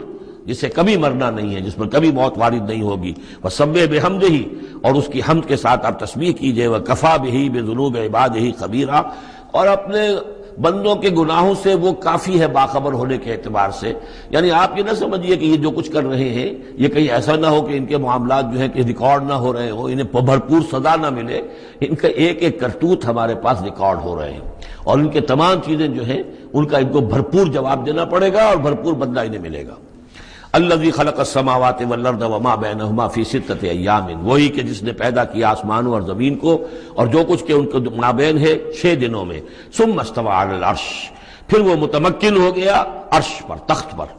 جسے کبھی مرنا نہیں ہے، جس پر کبھی موت وارد نہیں ہوگی. وسبح بحمدہ، اور اس کی حمد کے ساتھ آپ تسبیح کیجئے. وکفی بہ بذنوب عبادہ خبیرا، اور اپنے بندوں کے گناہوں سے وہ کافی ہے باخبر ہونے کے اعتبار سے. یعنی آپ یہ نہ سمجھیے کہ یہ جو کچھ کر رہے ہیں یہ کہیں ایسا نہ ہو کہ ان کے معاملات جو ہیں کہ ریکارڈ نہ ہو رہے ہوں، انہیں بھرپور سزا نہ ملے. ان کا ایک ایک کرتوت ہمارے پاس ریکارڈ ہو رہے ہیں، اور ان کے تمام چیزیں جو ہیں ان کا ان کو بھرپور جواب دینا پڑے گا اور بھرپور بدلہ انہیں ملے گا. الذی خلق السماوات والارض وما بینہما فی ستۃ ایام، وہی کہ جس نے پیدا کیا آسمانوں اور زمین کو اور جو کچھ کہ ان کے مابین ہے 6 دنوں میں. ثم استوى علی العرش، پھر وہ متمکن ہو گیا عرش پر، تخت پر.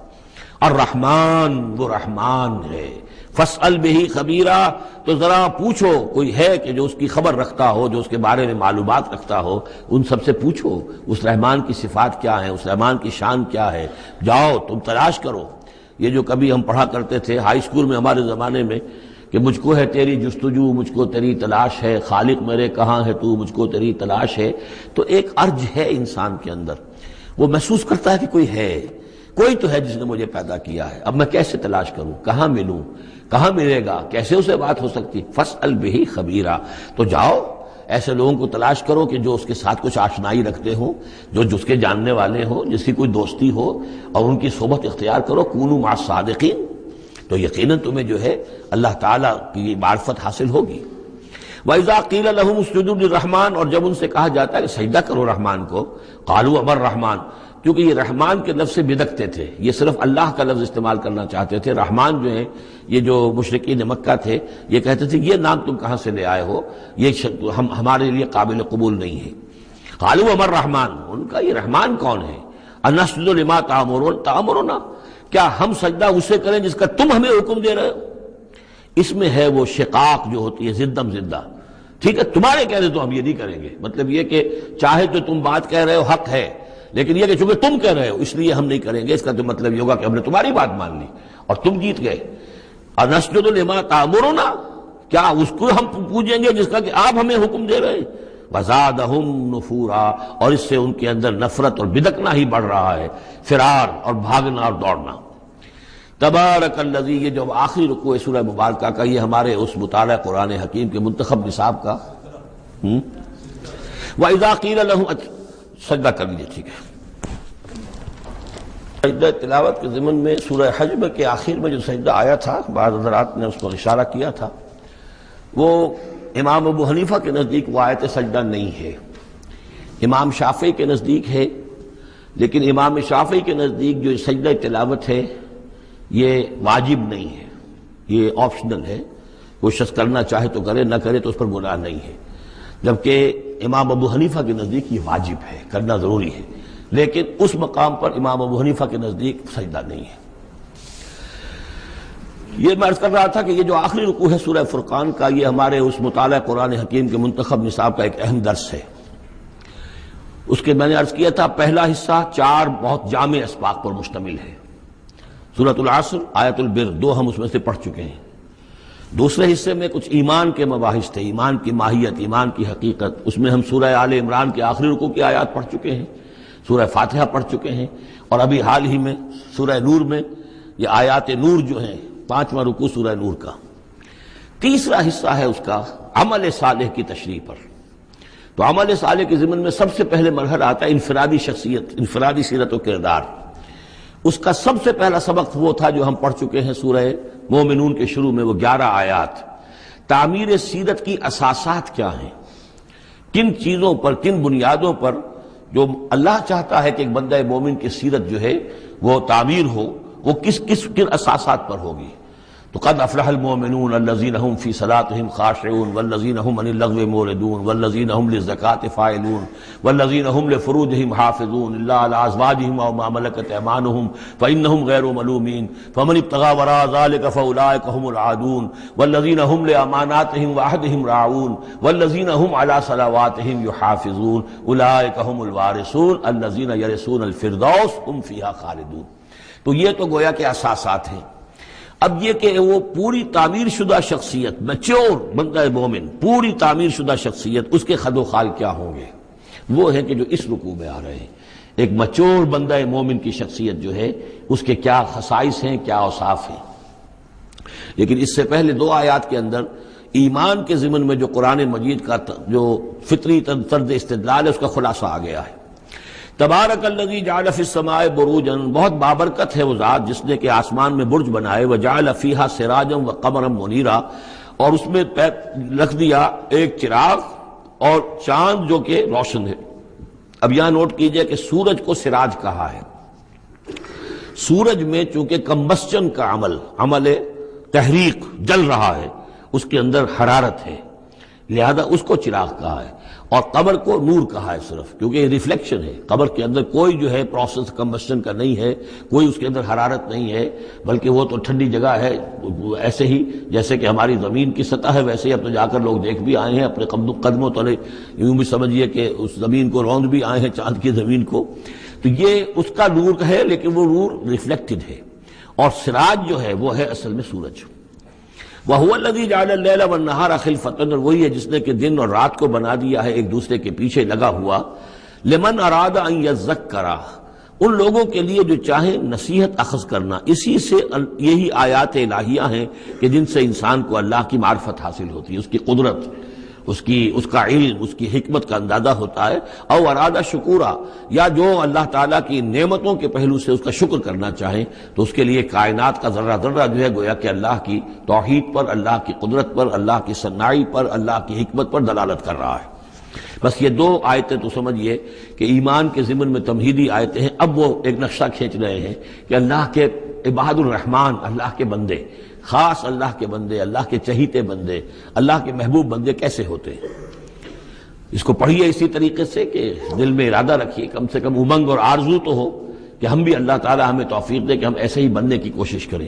الرحمن، وہ رحمان ہے. فاسأل بہ خبیرا، تو ذرا پوچھو، کوئی ہے کہ جو اس کی خبر رکھتا ہو، جو اس کے بارے میں معلومات رکھتا ہو، ان سب سے پوچھو اس رحمان کی صفات کیا ہیں، اس رحمان کی شان کیا ہے. جاؤ تم تلاش کرو. یہ جو کبھی ہم پڑھا کرتے تھے ہائی اسکول میں ہمارے زمانے میں کہ مجھ کو ہے تیری جستجو، مجھ کو تیری تلاش ہے، خالق میرے کہاں ہے تو، مجھ کو تیری تلاش ہے. تو ایک ارج ہے انسان کے اندر، وہ محسوس کرتا ہے کہ کوئی ہے، کوئی تو ہے جس نے مجھے پیدا کیا ہے. اب میں کیسے تلاش کروں، کہاں ملوں، کہاں ملے گا، کیسے اسے بات ہو سکتی. فاسأل بہ خبیرا، تو جاؤ ایسے لوگوں کو تلاش کرو کہ جو اس کے ساتھ کچھ آشنائی رکھتے ہوں، جو جس کے جاننے والے ہوں، جس کی کوئی دوستی ہو، اور ان کی صحبت اختیار کرو. کونوا مع الصادقین، تو یقیناً تمہیں جو ہے اللہ تعالیٰ کی معرفت حاصل ہوگی. وَإِذَا قِيلَ لَهُمُ اسْجُدُوا لِلرَّحْمَٰنِ، اور جب ان سے کہا جاتا ہے کہ سجدہ کرو رحمان کو، قالوا وما الرحمن، کیونکہ یہ رحمان کے لفظ سے بدکتے تھے، یہ صرف اللہ کا لفظ استعمال کرنا چاہتے تھے. رحمان جو ہے، یہ جو مشرکین مکہ تھے یہ کہتے تھے یہ نام تم کہاں سے لے آئے ہو، یہ ہمارے لیے قابل قبول نہیں ہے. قالوا وما الرحمن، ان کا یہ رحمان کون ہے. انسجد لما تأمرنا، کیا ہم سجدہ اسے کریں جس کا تم ہمیں حکم دے رہے ہو. اس میں ہے وہ شقاق جو ہوتی ہے زدم زدہ. ٹھیک ہے، تمہارے کہہ رہے تو ہم یہ نہیں کریں گے، مطلب یہ کہ چاہے تو تم بات کہہ رہے ہو حق ہے، لیکن یہ کہ چونکہ تم کہہ رہے ہو اس لیے ہم نہیں کریں گے. اس کا تو مطلب یہ ہوگا کہ ہم نے تمہاری بات مان لی اور تم جیت گئے. انسجد لما تأمرنا، کیا اس کو ہم پوجیں گے جس کا کہ آپ ہمیں حکم دے رہے ہیں. وزادہم نفورا، اور اس سے ان کے اندر نفرت اور بدکنا ہی بڑھ رہا ہے، فرار اور بھاگنا اور دوڑنا. تبارک الذی، یہ جو آخری رکوع ہے سورہ مبارکہ کا، یہ ہمارے اس مطالعہ قرآن حکیم کے منتخب نصاب کا. وَإِذَا قِيلَ لَهُمْ، سجدہ کر لیجیے. ٹھیک ہے، سجدہ تلاوت کے ضمن میں سورہ حجب کے آخر میں جو سجدہ آیا تھا، بعض حضرات نے اس پر اشارہ کیا تھا، وہ امام ابو حنیفہ کے نزدیک وہ آیت سجدہ نہیں ہے. امام شافعی کے نزدیک ہے، لیکن امام شافعی کے نزدیک جو سجدہ تلاوت ہے یہ واجب نہیں ہے، یہ آپشنل ہے. کوئی شخص کرنا چاہے تو کرے، نہ کرے تو اس پر گناہ نہیں ہے. جبکہ امام ابو حنیفہ کے نزدیک یہ واجب ہے، کرنا ضروری ہے. لیکن اس مقام پر امام ابو حنیفہ کے نزدیک سجدہ نہیں ہے. یہ میں عرض کر رہا تھا کہ یہ جو آخری رکوع ہے سورہ فرقان کا، یہ ہمارے اس مطالعہ قرآن حکیم کے منتخب نصاب کا ایک اہم درس ہے. اس کے میں نے عرض کیا تھا پہلا حصہ 4 بہت جامع اسباق پر مشتمل ہے. سورۃ العصر، آیت البر، 2 ہم اس میں سے پڑھ چکے ہیں. دوسرے حصے میں کچھ ایمان کے مباحث تھے، ایمان کی ماہیت، ایمان کی حقیقت. اس میں ہم سورہ آل عمران کے آخری رکوع کی آیات پڑھ چکے ہیں، سورہ فاتحہ پڑھ چکے ہیں، اور ابھی حال ہی میں سورہ نور میں یہ آیات نور جو ہیں، 5واں رکوع سورہ نور کا. تیسرا حصہ ہے اس کا عمل صالح کی تشریح پر. تو عمل صالح کے ضمن میں سب سے پہلے مرحلہ آتا ہے انفرادی شخصیت، انفرادی سیرت و کردار. اس کا سب سے پہلا سبق وہ تھا جو ہم پڑھ چکے ہیں سورہ مومنون کے شروع میں، وہ 11 آیات. تعمیر سیرت کی اساسات کیا ہیں، کن چیزوں پر، کن بنیادوں پر جو اللہ چاہتا ہے کہ ایک بندہ مومن کی سیرت جو ہے وہ تعمیر ہو، وہ کس اساسات پر ہوگی؟ تو قد افلح المؤمنون الذین هم فی صلاتهم خاشعون والذین هم عن اللغو معرضون والذین هم للزکاة فاعلون والذین هم لفروجهم حافظون الا علی ازواجهم او ما ملکت ایمانهم فانهم غیر ملومین فمن ابتغى وراء ذلك فاولئک هم العادون والذین هم لاماناتهم وعهدهم راعون والذین هم علی صلواتهم یحافظون اولئک هم الوارثون الذین یرثون الفردوس هم فیها خالدون۔ تو یہ تو گویا کہ اساسات ہیں۔ اب یہ کہ وہ پوری تعمیر شدہ شخصیت، میچور بندہ مومن، پوری تعمیر شدہ شخصیت، اس کے خد و خال کیا ہوں گے، وہ ہے کہ جو اس رکوع میں آ رہے ہیں۔ ایک میچور بندہ مومن کی شخصیت جو ہے، اس کے کیا خصائص ہیں، کیا اوصاف ہیں۔ لیکن اس سے پہلے دو آیات کے اندر ایمان کے ضمن میں جو قرآن مجید کا جو فطری طرز استدلال ہے، اس کا خلاصہ آ گیا ہے۔ تبارک الذی جعل فی السماء بروجا، بہت بابرکت ہے وہ ذات جس نے کہ آسمان میں برج بنائے، وجعل فیہا سراجا وقمرا منیرا، اور اس میں رکھ دیا ایک چراغ اور چاند جو کہ روشن ہے۔ اب یہاں نوٹ کیجئے کہ سورج کو سراج کہا ہے۔ سورج میں چونکہ کمبسچن کا عمل تحریک، جل رہا ہے، اس کے اندر حرارت ہے، لہذا اس کو چراغ کہا ہے، اور قمر کو نور کہا ہے صرف، کیونکہ یہ ریفلیکشن ہے۔ قمر کے اندر کوئی جو ہے پروسیس کمبسشن کا نہیں ہے، کوئی اس کے اندر حرارت نہیں ہے، بلکہ وہ تو ٹھنڈی جگہ ہے، ایسے ہی جیسے کہ ہماری زمین کی سطح ہے، ویسے ہی اب تو جا کر لوگ دیکھ بھی آئے ہیں اپنے قدموں تلے، یوں بھی سمجھیے کہ اس زمین کو روند بھی آئے ہیں، چاند کی زمین کو۔ تو یہ اس کا نور ہے، لیکن وہ نور ریفلیکٹڈ ہے، اور سراج جو ہے وہ ہے اصل میں سورج۔ وَهُوَ الَّذِي جَعَلَ اللَّيْلَ وَالنَّهَارَ خِلْفَةً، اور وہی ہے جس نے کہ دن اور رات کو بنا دیا ہے ایک دوسرے کے پیچھے لگا ہوا، لِمَنْ أَرَادَ أَنْ يَذَّكَّرَ، ان لوگوں کے لیے جو چاہیں نصیحت اخذ کرنا۔ اسی سے یہی آیات الہیہ ہیں کہ جن سے انسان کو اللہ کی معرفت حاصل ہوتی ہے، اس کی قدرت، اس کا علم، اس کی حکمت کا اندازہ ہوتا ہے۔ او ارادہ شکورا، یا جو اللہ تعالیٰ کی نعمتوں کے پہلو سے اس کا شکر کرنا چاہیں، تو اس کے لیے کائنات کا ذرہ ذرہ جو ہے گویا کہ اللہ کی توحید پر، اللہ کی قدرت پر، اللہ کی صناعی پر، اللہ کی حکمت پر دلالت کر رہا ہے۔ بس یہ دو آیتیں تو سمجھیے کہ ایمان کے ضمن میں تمہیدی آیتیں ہیں۔ اب وہ ایک نقشہ کھینچ رہے ہیں کہ اللہ کے عباد الرحمن، اللہ کے بندے، خاص اللہ کے بندے، اللہ کے چہیتے بندے، اللہ کے محبوب بندے کیسے ہوتے ہیں۔ اس کو پڑھیے اسی طریقے سے کہ دل میں ارادہ رکھیے، کم سے کم امنگ اور آرزو تو ہو کہ ہم بھی اللہ تعالی ہمیں توفیق دے کہ ہم ایسے ہی بننے کی کوشش کریں۔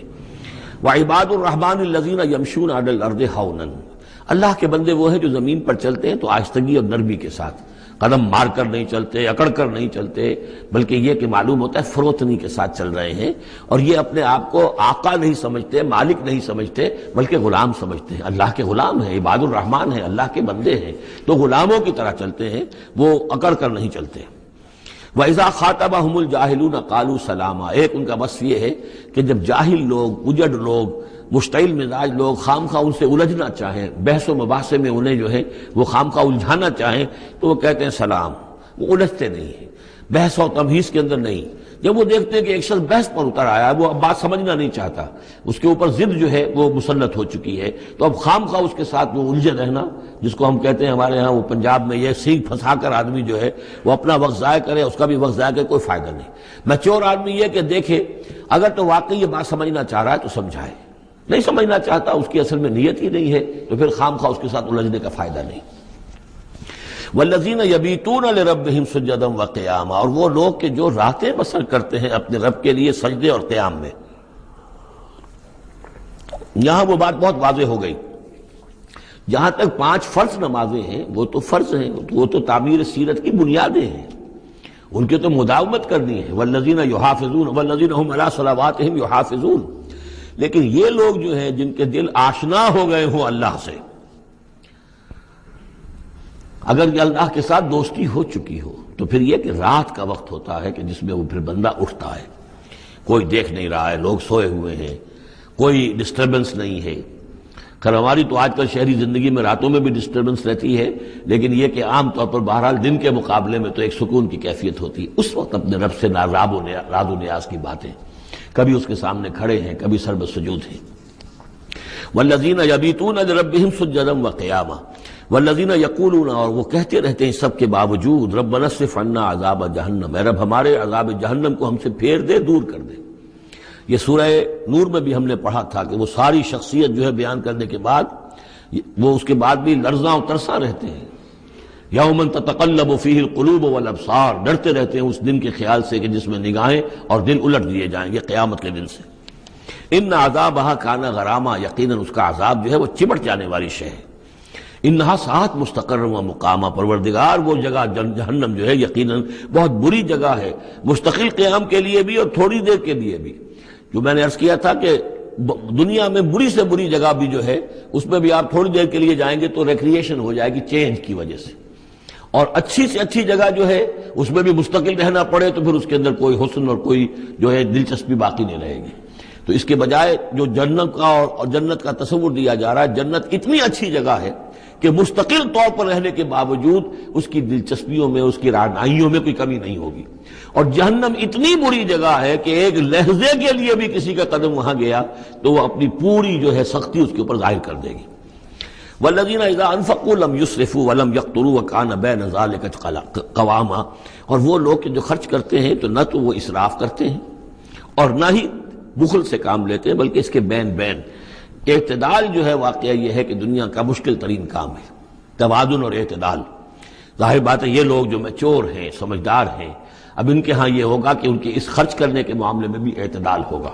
وعباد الرحمن الذین یمشون علی الارض ہونا، اللہ کے بندے وہ ہیں جو زمین پر چلتے ہیں تو آہستگی اور نرمی کے ساتھ، قدم مار کر نہیں چلتے، اکڑ کر نہیں چلتے، بلکہ یہ کہ معلوم ہوتا ہے فروتنی کے ساتھ چل رہے ہیں، اور یہ اپنے آپ کو آقا نہیں سمجھتے، مالک نہیں سمجھتے، بلکہ غلام سمجھتے ہیں۔ اللہ کے غلام ہیں، عباد الرحمن ہیں، اللہ کے بندے ہیں، تو غلاموں کی طرح چلتے ہیں، وہ اکڑ کر نہیں چلتے۔ وَإِذَا خَاطَبَهُمُ الْجَاهِلُونَ قَالُوا سَلَامًا، ایک ان کا وصف یہ ہے کہ جب جاہل لوگ، اجڑ لوگ، مشتعل مزاج لوگ خامخواہ ان سے الجھنا چاہیں، بحث و مباحثے میں انہیں جو ہے وہ خامخواہ الجھانا چاہیں، تو وہ کہتے ہیں سلام۔ وہ الجھتے نہیں ہیں، بحث و تمہیز کے اندر نہیں۔ جب وہ دیکھتے ہیں کہ ایک شخص بحث پر اتر آیا ہے، وہ اب بات سمجھنا نہیں چاہتا، اس کے اوپر ضد جو ہے وہ مسلط ہو چکی ہے، تو اب خامخواہ اس کے ساتھ وہ الجھے رہنا، جس کو ہم کہتے ہیں ہمارے ہاں وہ پنجاب میں یہ سینگ پھنسا کر آدمی جو ہے وہ اپنا وقت ضائع کرے، اس کا بھی وقت ضائع کرے، کوئی فائدہ نہیں۔ میچور آدمی یہ کہ دیکھے اگر تو واقعی یہ بات سمجھنا چاہ رہا ہے تو سمجھائے، نہیں سمجھنا چاہتا، اس کی اصل میں نیت ہی نہیں ہے، تو پھر خامخواہ اس کے ساتھ الجھنے کا فائدہ نہیں۔ والذین یبیتون لربہم سجدا وقیاما، اور وہ لوگ کہ جو راتیں بسر کرتے ہیں اپنے رب کے لیے سجدے اور قیام میں۔ یہاں وہ بات بہت واضح ہو گئی، جہاں تک 5 فرض نمازیں ہیں وہ تو فرض ہیں، وہ تو تعمیر سیرت کی بنیادیں ہیں، ان کی تو مداومت کرنی ہے۔ والذین یحافظون والذین هم علی صلواتہم یحافظون، لیکن یہ لوگ جو ہیں جن کے دل آشنا ہو گئے ہوں اللہ سے، اگر یہ اللہ کے ساتھ دوستی ہو چکی ہو، تو پھر یہ کہ رات کا وقت ہوتا ہے کہ جس میں وہ پھر بندہ اٹھتا ہے، کوئی دیکھ نہیں رہا ہے، لوگ سوئے ہوئے ہیں، کوئی ڈسٹربنس نہیں ہے۔ خیر ہماری تو آج کل شہری زندگی میں راتوں میں بھی ڈسٹربنس رہتی ہے، لیکن یہ کہ عام طور پر بہرحال دن کے مقابلے میں تو ایک سکون کی کیفیت ہوتی ہے۔ اس وقت اپنے رب سے راز و نیاز کی باتیں، کبھی اس کے سامنے کھڑے ہیں، کبھی سر بسجود ہیں۔ والذین یبیتون لربہم سجدا وقیاما والذین یقولون، اور وہ کہتے رہتے ہیں سب کے باوجود، ربنا اصرف عنا عذاب جہنم، اے رب ہمارے عذاب جہنم کو ہم سے پھیر دے، دور کر دے۔ یہ سورہ نور میں بھی ہم نے پڑھا تھا کہ وہ ساری شخصیت جو ہے بیان کرنے کے بعد وہ اس کے بعد بھی لرزاں و ترساں رہتے ہیں. یوما تتقلب فیہ القلوب والابصار، ڈرتے رہتے ہیں اس دن کے خیال سے کہ جس میں نگاہیں اور دل الٹ دیے جائیں گے قیامت کے دن سے. ان عذابہا کان غراما، یقیناً اس کا عذاب جو ہے وہ چمٹ جانے والی شے ہے. انہا ساعت مستقر و مقامہ، پروردگار وہ جگہ جہنم جو ہے یقیناً بہت بری جگہ ہے، مستقل قیام کے لیے بھی اور تھوڑی دیر کے لیے بھی. جو میں نے عرض کیا تھا کہ دنیا میں بری سے بری جگہ بھی جو ہے اس میں بھی آپ تھوڑی دیر کے لیے جائیں گے تو ریکریشن ہو جائے گی چینج کی وجہ سے، اور اچھی سے اچھی جگہ جو ہے اس میں بھی مستقل رہنا پڑے تو پھر اس کے اندر کوئی حسن اور کوئی جو ہے دلچسپی باقی نہیں رہے گی. تو اس کے بجائے جو جنت کا اور جنت کا تصور دیا جا رہا ہے، جنت اتنی اچھی جگہ ہے کہ مستقل طور پر رہنے کے باوجود اس کی دلچسپیوں میں، اس کی رعنائیوں میں کوئی کمی نہیں ہوگی. اور جہنم اتنی بری جگہ ہے کہ ایک لحظے کے لیے بھی کسی کا قدم وہاں گیا تو وہ اپنی پوری جو ہے سختی اس کے اوپر ظاہر کر دے گی. والذین اذا انفقوا لم یسرفوا ولم یقتروا وکان بین ذلک قواما، اور وہ لوگ کہ جو خرچ کرتے ہیں تو نہ تو وہ اسراف کرتے ہیں اور نہ ہی بخل سے کام لیتے ہیں، بلکہ اس کے بین بین اعتدال جو ہے. واقعہ یہ ہے کہ دنیا کا مشکل ترین کام ہے توازن اور اعتدال. ظاہر بات ہے یہ لوگ جو میچور ہیں، سمجھدار ہیں، اب ان کے ہاں یہ ہوگا کہ ان کے اس خرچ کرنے کے معاملے میں بھی اعتدال ہوگا.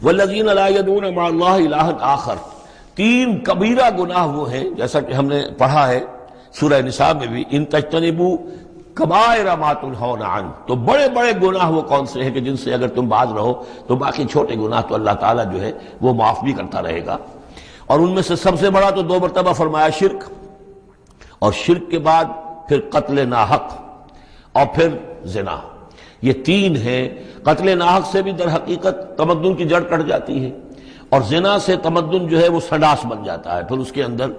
والذین لا یدعون مع اللہ الہا آخر، تین کبیرہ گناہ وہ ہیں جیسا کہ ہم نے پڑھا ہے سورہ نساء میں بھی، ان تجتنبوا کبائر ما تنہون عنہ، تو بڑے بڑے گناہ وہ کون سے ہیں کہ جن سے اگر تم باز رہو تو باقی چھوٹے گناہ تو اللہ تعالیٰ جو ہے وہ معاف بھی کرتا رہے گا. اور ان میں سے سب سے بڑا تو 2 مرتبہ فرمایا شرک، اور شرک کے بعد پھر قتل ناحق اور پھر زنا. یہ 3 ہیں. قتل ناحق سے بھی در حقیقت تمدن کی جڑ کٹ جاتی ہے، اور زنا سے تمدن جو ہے وہ سڈاس بن جاتا ہے، پھر اس کے اندر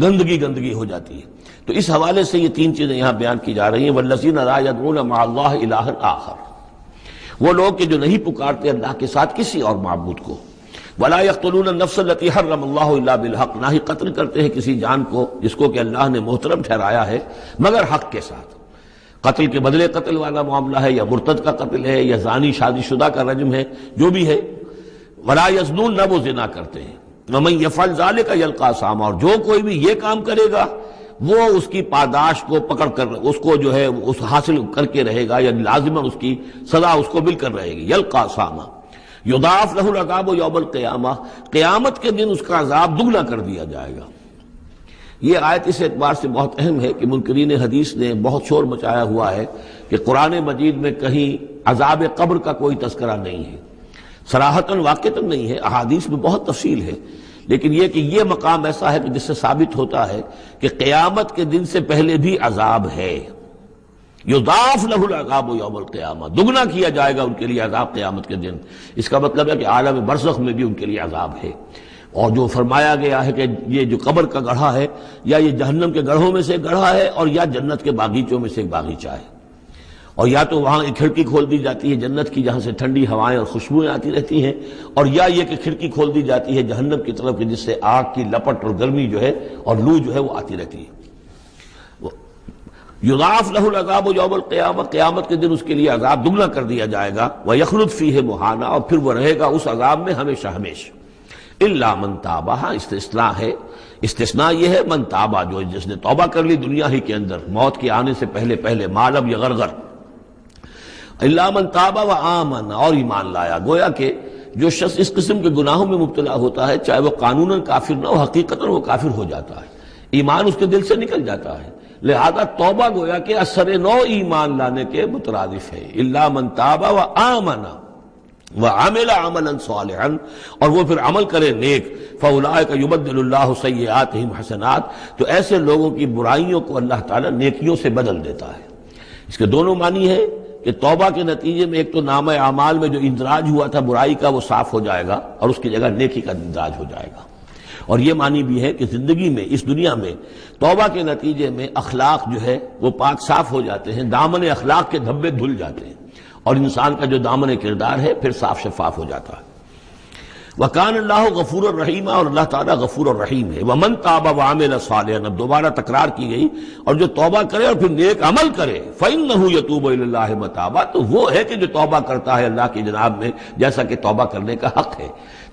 گندگی ہو جاتی ہے. تو اس حوالے سے یہ 3 چیزیں یہاں بیان کی جا رہی ہیں. والذین لا یدعون مع اللہ الہا آخر، وہ لوگ کہ جو نہیں پکارتے اللہ کے ساتھ کسی اور معبود کو. ولا یقتلون النفس التي حرم اللہ الا بالحق، نہ ہی قتل کرتے ہیں کسی جان کو جس کو کہ اللہ نے محترم ٹھہرایا ہے مگر حق کے ساتھ. قتل کے بدلے قتل والا معاملہ ہے، یا مرتد کا قتل ہے، یا زانی شادی شدہ کا رجم ہے، جو بھی ہے. ولا یزنون، نہ وہ زنا کرتے ہیں. ومن یفعل ذلک یلقى اثاما، اور جو کوئی بھی یہ کام کرے گا وہ اس کی پاداش کو پکڑ کر اس کو جو ہے اس حاصل کر کے رہے گا، یعنی لازماً اس کی سزا اس کو مل کر رہے گی. یلقى اثاما یضاعف له العذاب یوم القیامہ، قیامت کے دن اس کا عذاب دگنا کر دیا جائے گا. یہ آیت اس اعتبار سے بہت اہم ہے کہ منکرین حدیث نے بہت شور مچایا ہوا ہے کہ قرآن مجید میں کہیں عذاب قبر کا کوئی تذکرہ نہیں ہے، صراحتاً واقعتاً نہیں ہے، احادیث میں بہت تفصیل ہے، لیکن یہ کہ یہ مقام ایسا ہے کہ جس سے ثابت ہوتا ہے کہ قیامت کے دن سے پہلے بھی عذاب ہے. یضاعف له العذاب یوم القیامہ، دگنا کیا جائے گا ان کے لیے عذاب قیامت کے دن. اس کا مطلب ہے کہ عالم برزخ میں بھی ان کے لیے عذاب ہے. اور جو فرمایا گیا ہے کہ یہ جو قبر کا گڑھا ہے یا یہ جہنم کے گڑھوں میں سے ایک گڑھا ہے، اور یا جنت کے باغیچوں میں سے ایک باغیچہ ہے، اور یا تو وہاں ایک کھڑکی کھول دی جاتی ہے جنت کی جہاں سے ٹھنڈی ہوائیں اور خوشبوئیں آتی رہتی ہیں، اور یا یہ کہ کھڑکی کھول دی جاتی ہے جہنم کی طرف جس سے آگ کی لپٹ اور گرمی جو ہے اور لو جو ہے وہ آتی رہتی ہے. یضاعف له العذاب یوم القیامہ، قیامت کے دن اس کے لیے عذاب دگنا کر دیا جائے گا. ویخلد فیہ مہانا، اور پھر وہ رہے گا اس عذاب میں ہمیشہ ہمیشہ. الا من تاب، استثناء ہے، استثناء یہ ہے من تابا، جو جس نے توبہ کر لی دنیا ہی کے اندر موت کے آنے سے پہلے ما لم یغرغر. الا من تاب و آمن، اور ایمان لایا. گویا کہ جو شخص اس قسم کے گناہوں میں مبتلا ہوتا ہے چاہے وہ قانوناً کافر نہ ہو، حقیقتاً وہ کافر ہو جاتا ہے، ایمان اس کے دل سے نکل جاتا ہے. لہذا توبہ گویا کہ اثر نو ایمان لانے کے مترادف ہے. الا من تاب و آمن وعمل عملا صالحا، اور وہ پھر عمل کرے نیک. فاولئک یبدل اللہ سیئاتہم حسنات، تو ایسے لوگوں کی برائیوں کو اللہ تعالیٰ نیکیوں سے بدل دیتا ہے. اس کے دونوں معنی ہیں کہ توبہ کے نتیجے میں ایک تو نامہ اعمال میں جو اندراج ہوا تھا برائی کا وہ صاف ہو جائے گا اور اس کی جگہ نیکی کا اندراج ہو جائے گا. اور یہ معنی بھی ہے کہ زندگی میں اس دنیا میں توبہ کے نتیجے میں اخلاق جو ہے وہ پاک صاف ہو جاتے ہیں، دامن اخلاق کے دھبے دھل جاتے ہیں، اور انسان کا جو دامن کردار ہے پھر صاف شفاف ہو جاتا ہے. وَكَانَ اللَّهُ غَفُورًا رَحِيمًا، اور اللہ تعالیٰ غفور الرحیم ہے. وَمَن تَابَ وَعَمِلَ صَالِحًا، اب دوبارہ تکرار کی گئی، اور جو توبہ کرے اور پھر نیک عمل کرے فَإِنَّهُ يَتُوبُ إِلَى اللَّهِ مَتَابًا، تو وہ ہے کہ جو توبہ کرتا ہے اللہ کی جناب میں جیسا کہ توبہ کرنے کا حق ہے.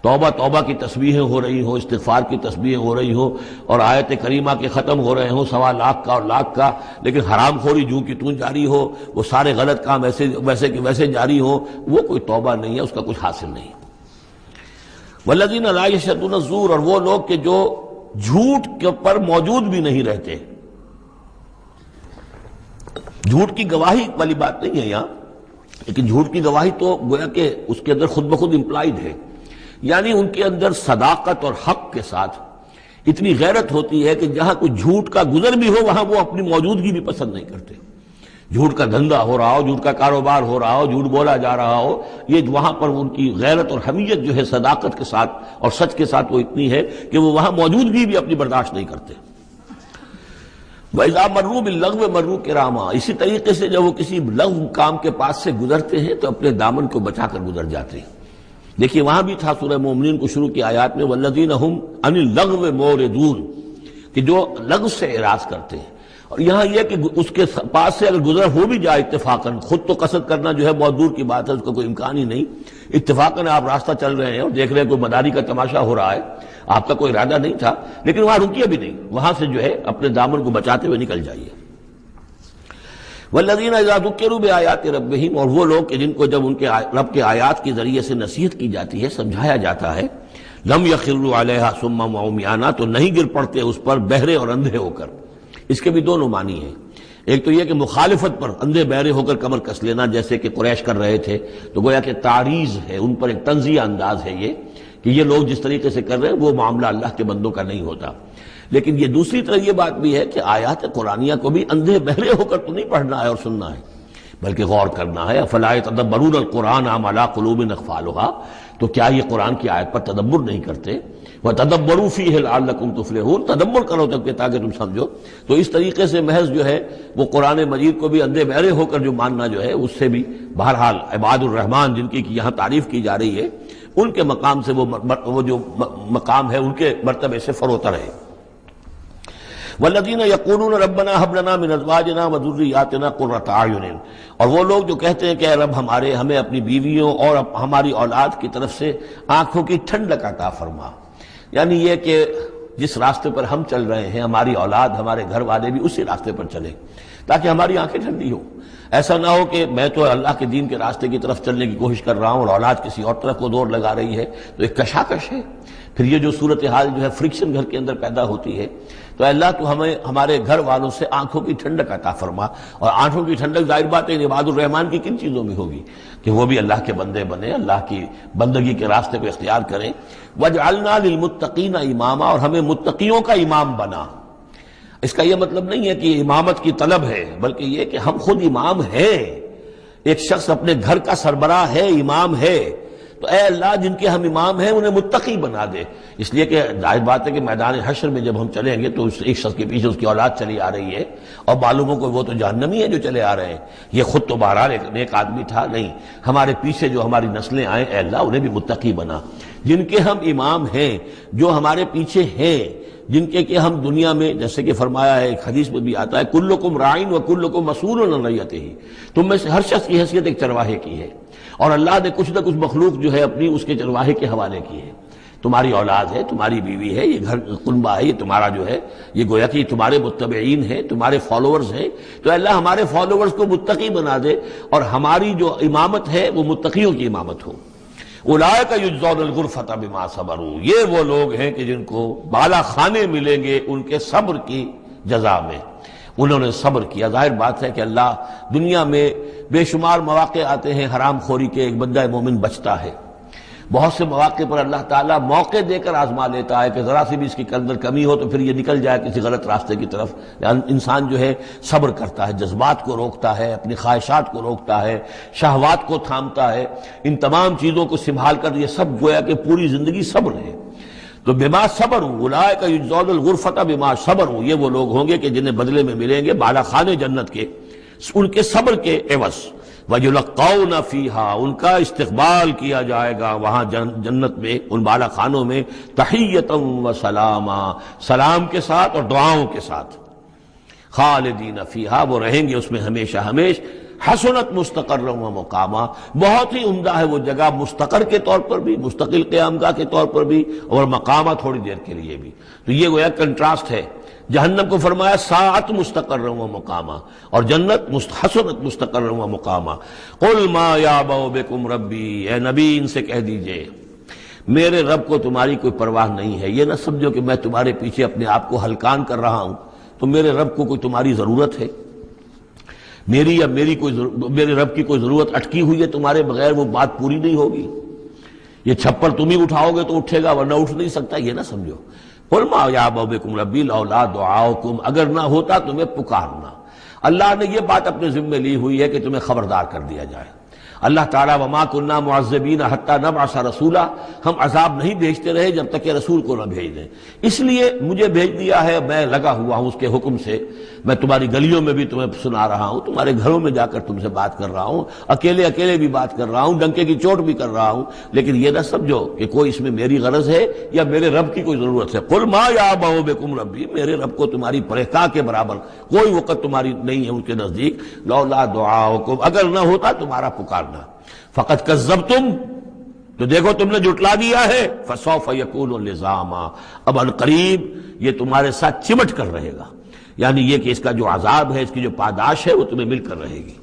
توبہ کی تسبیحیں ہو رہی ہوں، استغفار کی تسبیحیں ہو رہی ہوں، اور آیت کریمہ کے ختم ہو رہے ہوں 1.25 لاکھ کا اور لاکھ کا، لیکن حرام خوری جوں کی توں جاری ہو، وہ سارے غلط کام ویسے کہ ویسے جاری ہوں، وہ کوئی توبہ نہیں ہے، اس کا کچھ حاصل نہیں. والذین لا یشهدون الزور، اور وہ لوگ کہ جو جھوٹ کے پر موجود بھی نہیں رہتے. جھوٹ کی گواہی والی بات نہیں ہے یہاں، لیکن جھوٹ کی گواہی تو گویا کہ اس کے اندر خود بخود امپلائڈ ہے، یعنی ان کے اندر صداقت اور حق کے ساتھ اتنی غیرت ہوتی ہے کہ جہاں کوئی جھوٹ کا گزر بھی ہو وہاں وہ اپنی موجودگی بھی پسند نہیں کرتے. جھوٹ کا دھندا ہو رہا ہو، جھوٹ کا کاروبار ہو رہا ہو، جھوٹ بولا جا رہا ہو، یہ وہاں پر ان کی غیرت اور حمیت جو ہے صداقت کے ساتھ اور سچ کے ساتھ وہ اتنی ہے کہ وہ وہاں موجودگی بھی اپنی برداشت نہیں کرتے. وَإِذَا مَرُّوا بِاللَّغْوِ مَرُّوا كِرَامًا، اسی طریقے سے جب وہ کسی لغو کام کے پاس سے گزرتے ہیں تو اپنے دامن کو بچا کر گزر جاتے ہیں. دیکھیے وہاں بھی تھا سورہ مومنین کو شروع کی آیات میں وَالَّذِينَ هُمْ عَنِ اللَّغْوِ مُعْرِضُونَ، کہ جو لغو سے اعراض کرتے ہیں. اور یہاں یہ کہ اس کے پاس سے اگر گزر ہو بھی جائے اتفاقاً، خود تو قصد کرنا جو ہے بہت دور کی بات ہے، اس کا کوئی امکان ہی نہیں. اتفاقاً آپ راستہ چل رہے ہیں اور دیکھ رہے ہیں کوئی مداری کا تماشا ہو رہا ہے، آپ کا کوئی ارادہ نہیں تھا، لیکن وہاں رکیے بھی نہیں، وہاں سے جو ہے اپنے دامن کو بچاتے ہوئے نکل جائیے. والذین اذا ذکروا بآیات ربہم، اور وہ لوگ کہ جن کو جب ان کے رب کے آیات کے ذریعے سے نصیحت کی جاتی ہے، سمجھایا جاتا ہے، لم یخروا علیہا صما وعمیانا، تو نہیں گر پڑتے اس پر بہرے اور اندھے ہو کر. اس کے بھی دونوں معنی ہیں. ایک تو یہ کہ مخالفت پر اندھے بہرے ہو کر کمر کس لینا، جیسے کہ قریش کر رہے تھے، تو گویا کہ تعریض ہے، ان پر ایک طنزیہ انداز ہے یہ کہ یہ لوگ جس طریقے سے کر رہے ہیں وہ معاملہ اللہ کے بندوں کا نہیں ہوتا. لیکن یہ دوسری طرح یہ بات بھی ہے کہ آیات قرآنیہ کو بھی اندھے بہرے ہو کر تو نہیں پڑھنا ہے اور سننا ہے، بلکہ غور کرنا ہے. افلا یتدبرون القرآن ام علی قلوب اقفالها، تو کیا یہ قرآن کی آیت پر تدبر نہیں کرتے؟ وَتَدَبَّرُوا فِيهِ لَعَلَّكُمْ تُفْلِحُونَ، تدبر کرو تاکہ تم سمجھو. تو اس طریقے سے محض جو ہے وہ قرآن مجید کو بھی اندھے بہرے ہو کر جو ماننا جو ہے اس سے بھی بہرحال عباد الرحمن جن کی یہاں تعریف کی جا رہی ہے ان کے مقام سے وہ جو مقام ہے ان کے مرتبے سے فروتر ہے. والذین یقولون ربنا هب لنا من ازواجنا وذریاتنا قرۃ اعین، اور وہ لوگ جو کہتے ہیں کہ اے رب ہمیں اپنی بیویوں اور ہماری اولاد کی طرف سے آنکھوں کی ٹھنڈک عطا فرما. یعنی یہ کہ جس راستے پر ہم چل رہے ہیں ہماری اولاد ہمارے گھر والے بھی اسی راستے پر چلیں تاکہ ہماری آنکھیں ٹھنڈی ہوں. ایسا نہ ہو کہ میں تو اللہ کے دین کے راستے کی طرف چلنے کی کوشش کر رہا ہوں اور اولاد کسی اور طرف کو دور لگا رہی ہے، تو ایک کشاکش ہے. پھر یہ جو صورتحال جو ہے فرکشن گھر کے اندر پیدا ہوتی ہے، تو اللہ تو ہمیں ہمارے گھر والوں سے آنکھوں کی ٹھنڈک عطا فرما. اور آنکھوں کی ٹھنڈک ظاہر بات ہے عباد الرحمن کی کن چیزوں میں ہوگی کہ وہ بھی اللہ کے بندے بنے، اللہ کی بندگی کے راستے کو اختیار کریں. وَجْعَلْنَا لِلْمُتَّقِينَ إِمَامًا، اور ہمیں متقیوں کا امام بنا. اس کا یہ مطلب نہیں ہے کہ یہ امامت کی طلب ہے، بلکہ یہ کہ ہم خود امام ہیں. ایک شخص اپنے گھر کا سربراہ ہے، امام ہے، تو اے اللہ جن کے ہم امام ہیں انہیں متقی بنا دے. اس لیے کہ ظاہر بات ہے کہ میدان حشر میں جب ہم چلیں گے تو ایک شخص کے پیچھے اس کی اولاد چلی آ رہی ہے اور معلوموں کو وہ تو جہنمی ہے جو چلے آ رہے ہیں، یہ خود تو بہرحال ایک نیک آدمی تھا. نہیں، ہمارے پیچھے جو ہماری نسلیں آئیں اے اللہ انہیں بھی متقی بنا. جن کے ہم امام ہیں، جو ہمارے پیچھے ہیں، جن کے کہ ہم دنیا میں جیسے کہ فرمایا ہے ایک حدیث میں بھی آتا ہے کلکم راعٍ وکلکم مسئول عن رعیتہ، تم میں سے ہر شخص کی حیثیت ایک چرواہے کی ہے، اور اللہ نے کچھ نہ کچھ مخلوق جو ہے اپنی اس کے چرواہے کے حوالے کی ہے. تمہاری اولاد ہے، تمہاری بیوی ہے، یہ گھر کنبہ ہے، یہ تمہارا جو ہے یہ گویا کہ تمہارے متبعین ہیں، تمہارے فالوورز ہیں. تو اللہ ہمارے فالوورز کو متقی بنا دے اور ہماری جو امامت ہے وہ متقیوں کی امامت ہو. اولئک یجزون الغرفۃ بما صبروا، یہ وہ لوگ ہیں کہ جن کو بالا خانے ملیں گے ان کے صبر کی جزا میں. انہوں نے صبر کیا. ظاہر بات ہے کہ اللہ دنیا میں بے شمار مواقع آتے ہیں حرام خوری کے، ایک بندہ مومن بچتا ہے. بہت سے مواقع پر اللہ تعالیٰ موقع دے کر آزما لیتا ہے کہ ذرا سی بھی اس کی اندر کمی ہو تو پھر یہ نکل جائے کسی غلط راستے کی طرف. انسان جو ہے صبر کرتا ہے، جذبات کو روکتا ہے، اپنی خواہشات کو روکتا ہے، شہوات کو تھامتا ہے، ان تمام چیزوں کو سنبھال کر یہ سب گویا کہ پوری زندگی صبر ہے. تو بما صبروا اولئک یجزون الغرفۃ بما صبروا، یہ وہ لوگ ہوں گے کہ جنہیں بدلے میں ملیں گے بالا خانے جنت کے ان کے صبر کے عوض. وَيُلَقَّوْنَ فِيهَا، ان کا استقبال کیا جائے گا وہاں جنت میں، ان بالا خانوں میں، تحیۃً وسلاما، سلام کے ساتھ اور دعاؤں کے ساتھ، خالدین فیہا، وہ رہیں گے اس میں ہمیشہ ہمیش، حسنت مستقرا و مقاما، بہت ہی عمدہ ہے وہ جگہ، مستقر کے طور پر بھی، مستقل قیام گاہ کے طور پر بھی، اور مقامہ تھوڑی دیر کے لیے بھی۔ تو یہ گویا کنٹراسٹ ہے، جہنم کو فرمایا ساعت مستقرا و مقاما، اور جنت حسنت مستقرا و مقاما۔ قل ما یعبأ بکم ربی، اے نبی ان سے کہہ دیجئے میرے رب کو تمہاری کوئی پرواہ نہیں ہے، یہ نہ سمجھو کہ میں تمہارے پیچھے اپنے آپ کو ہلکان کر رہا ہوں، تو میرے رب کو کوئی تمہاری ضرورت ہے؟ میری یا میرے رب کی کوئی ضرورت اٹکی ہوئی ہے تمہارے بغیر، وہ بات پوری نہیں ہوگی؟ یہ چھپر تم ہی اٹھاؤ گے تو اٹھے گا، ورنہ اٹھ نہیں سکتا، یہ نہ سمجھو۔ قل ما یعبأ بکم ربی لولا دعاؤکم، اگر نہ ہوتا تمہیں پکارنا۔ اللہ نے یہ بات اپنے ذمے لی ہوئی ہے کہ تمہیں خبردار کر دیا جائے۔ اللہ تعالیٰ وما کننا معذبین حتی نبعث رسولا، ہم عذاب نہیں بھیجتے رہے جب تک کہ رسول کو نہ بھیج دیں، اس لیے مجھے بھیج دیا ہے، میں لگا ہوا ہوں اس کے حکم سے، میں تمہاری گلیوں میں بھی تمہیں سنا رہا ہوں، تمہارے گھروں میں جا کر تم سے بات کر رہا ہوں، اکیلے اکیلے بھی بات کر رہا ہوں، ڈنکے کی چوٹ بھی کر رہا ہوں، لیکن یہ نہ سمجھو کہ کوئی اس میں میری غرض ہے یا میرے رب کی کوئی ضرورت ہے۔ قل ما یعبأ بکم ربی، میرے رب کو تمہاری پرہیزگاہ کے برابر کوئی وقت تمہاری نہیں ہے ان کے نزدیک، لولا دعاؤکم، اگر نہ ہوتا تمہارا پکارنا، فقط کذبتم، تو دیکھو تم نے جھٹلا دیا ہے، فسوف یکون لزاما، اب عنقریب یہ تمہارے ساتھ چمٹ کر رہے گا، یعنی یہ کہ اس کا جو عذاب ہے، اس کی جو پاداش ہے وہ تمہیں مل کر رہے گی۔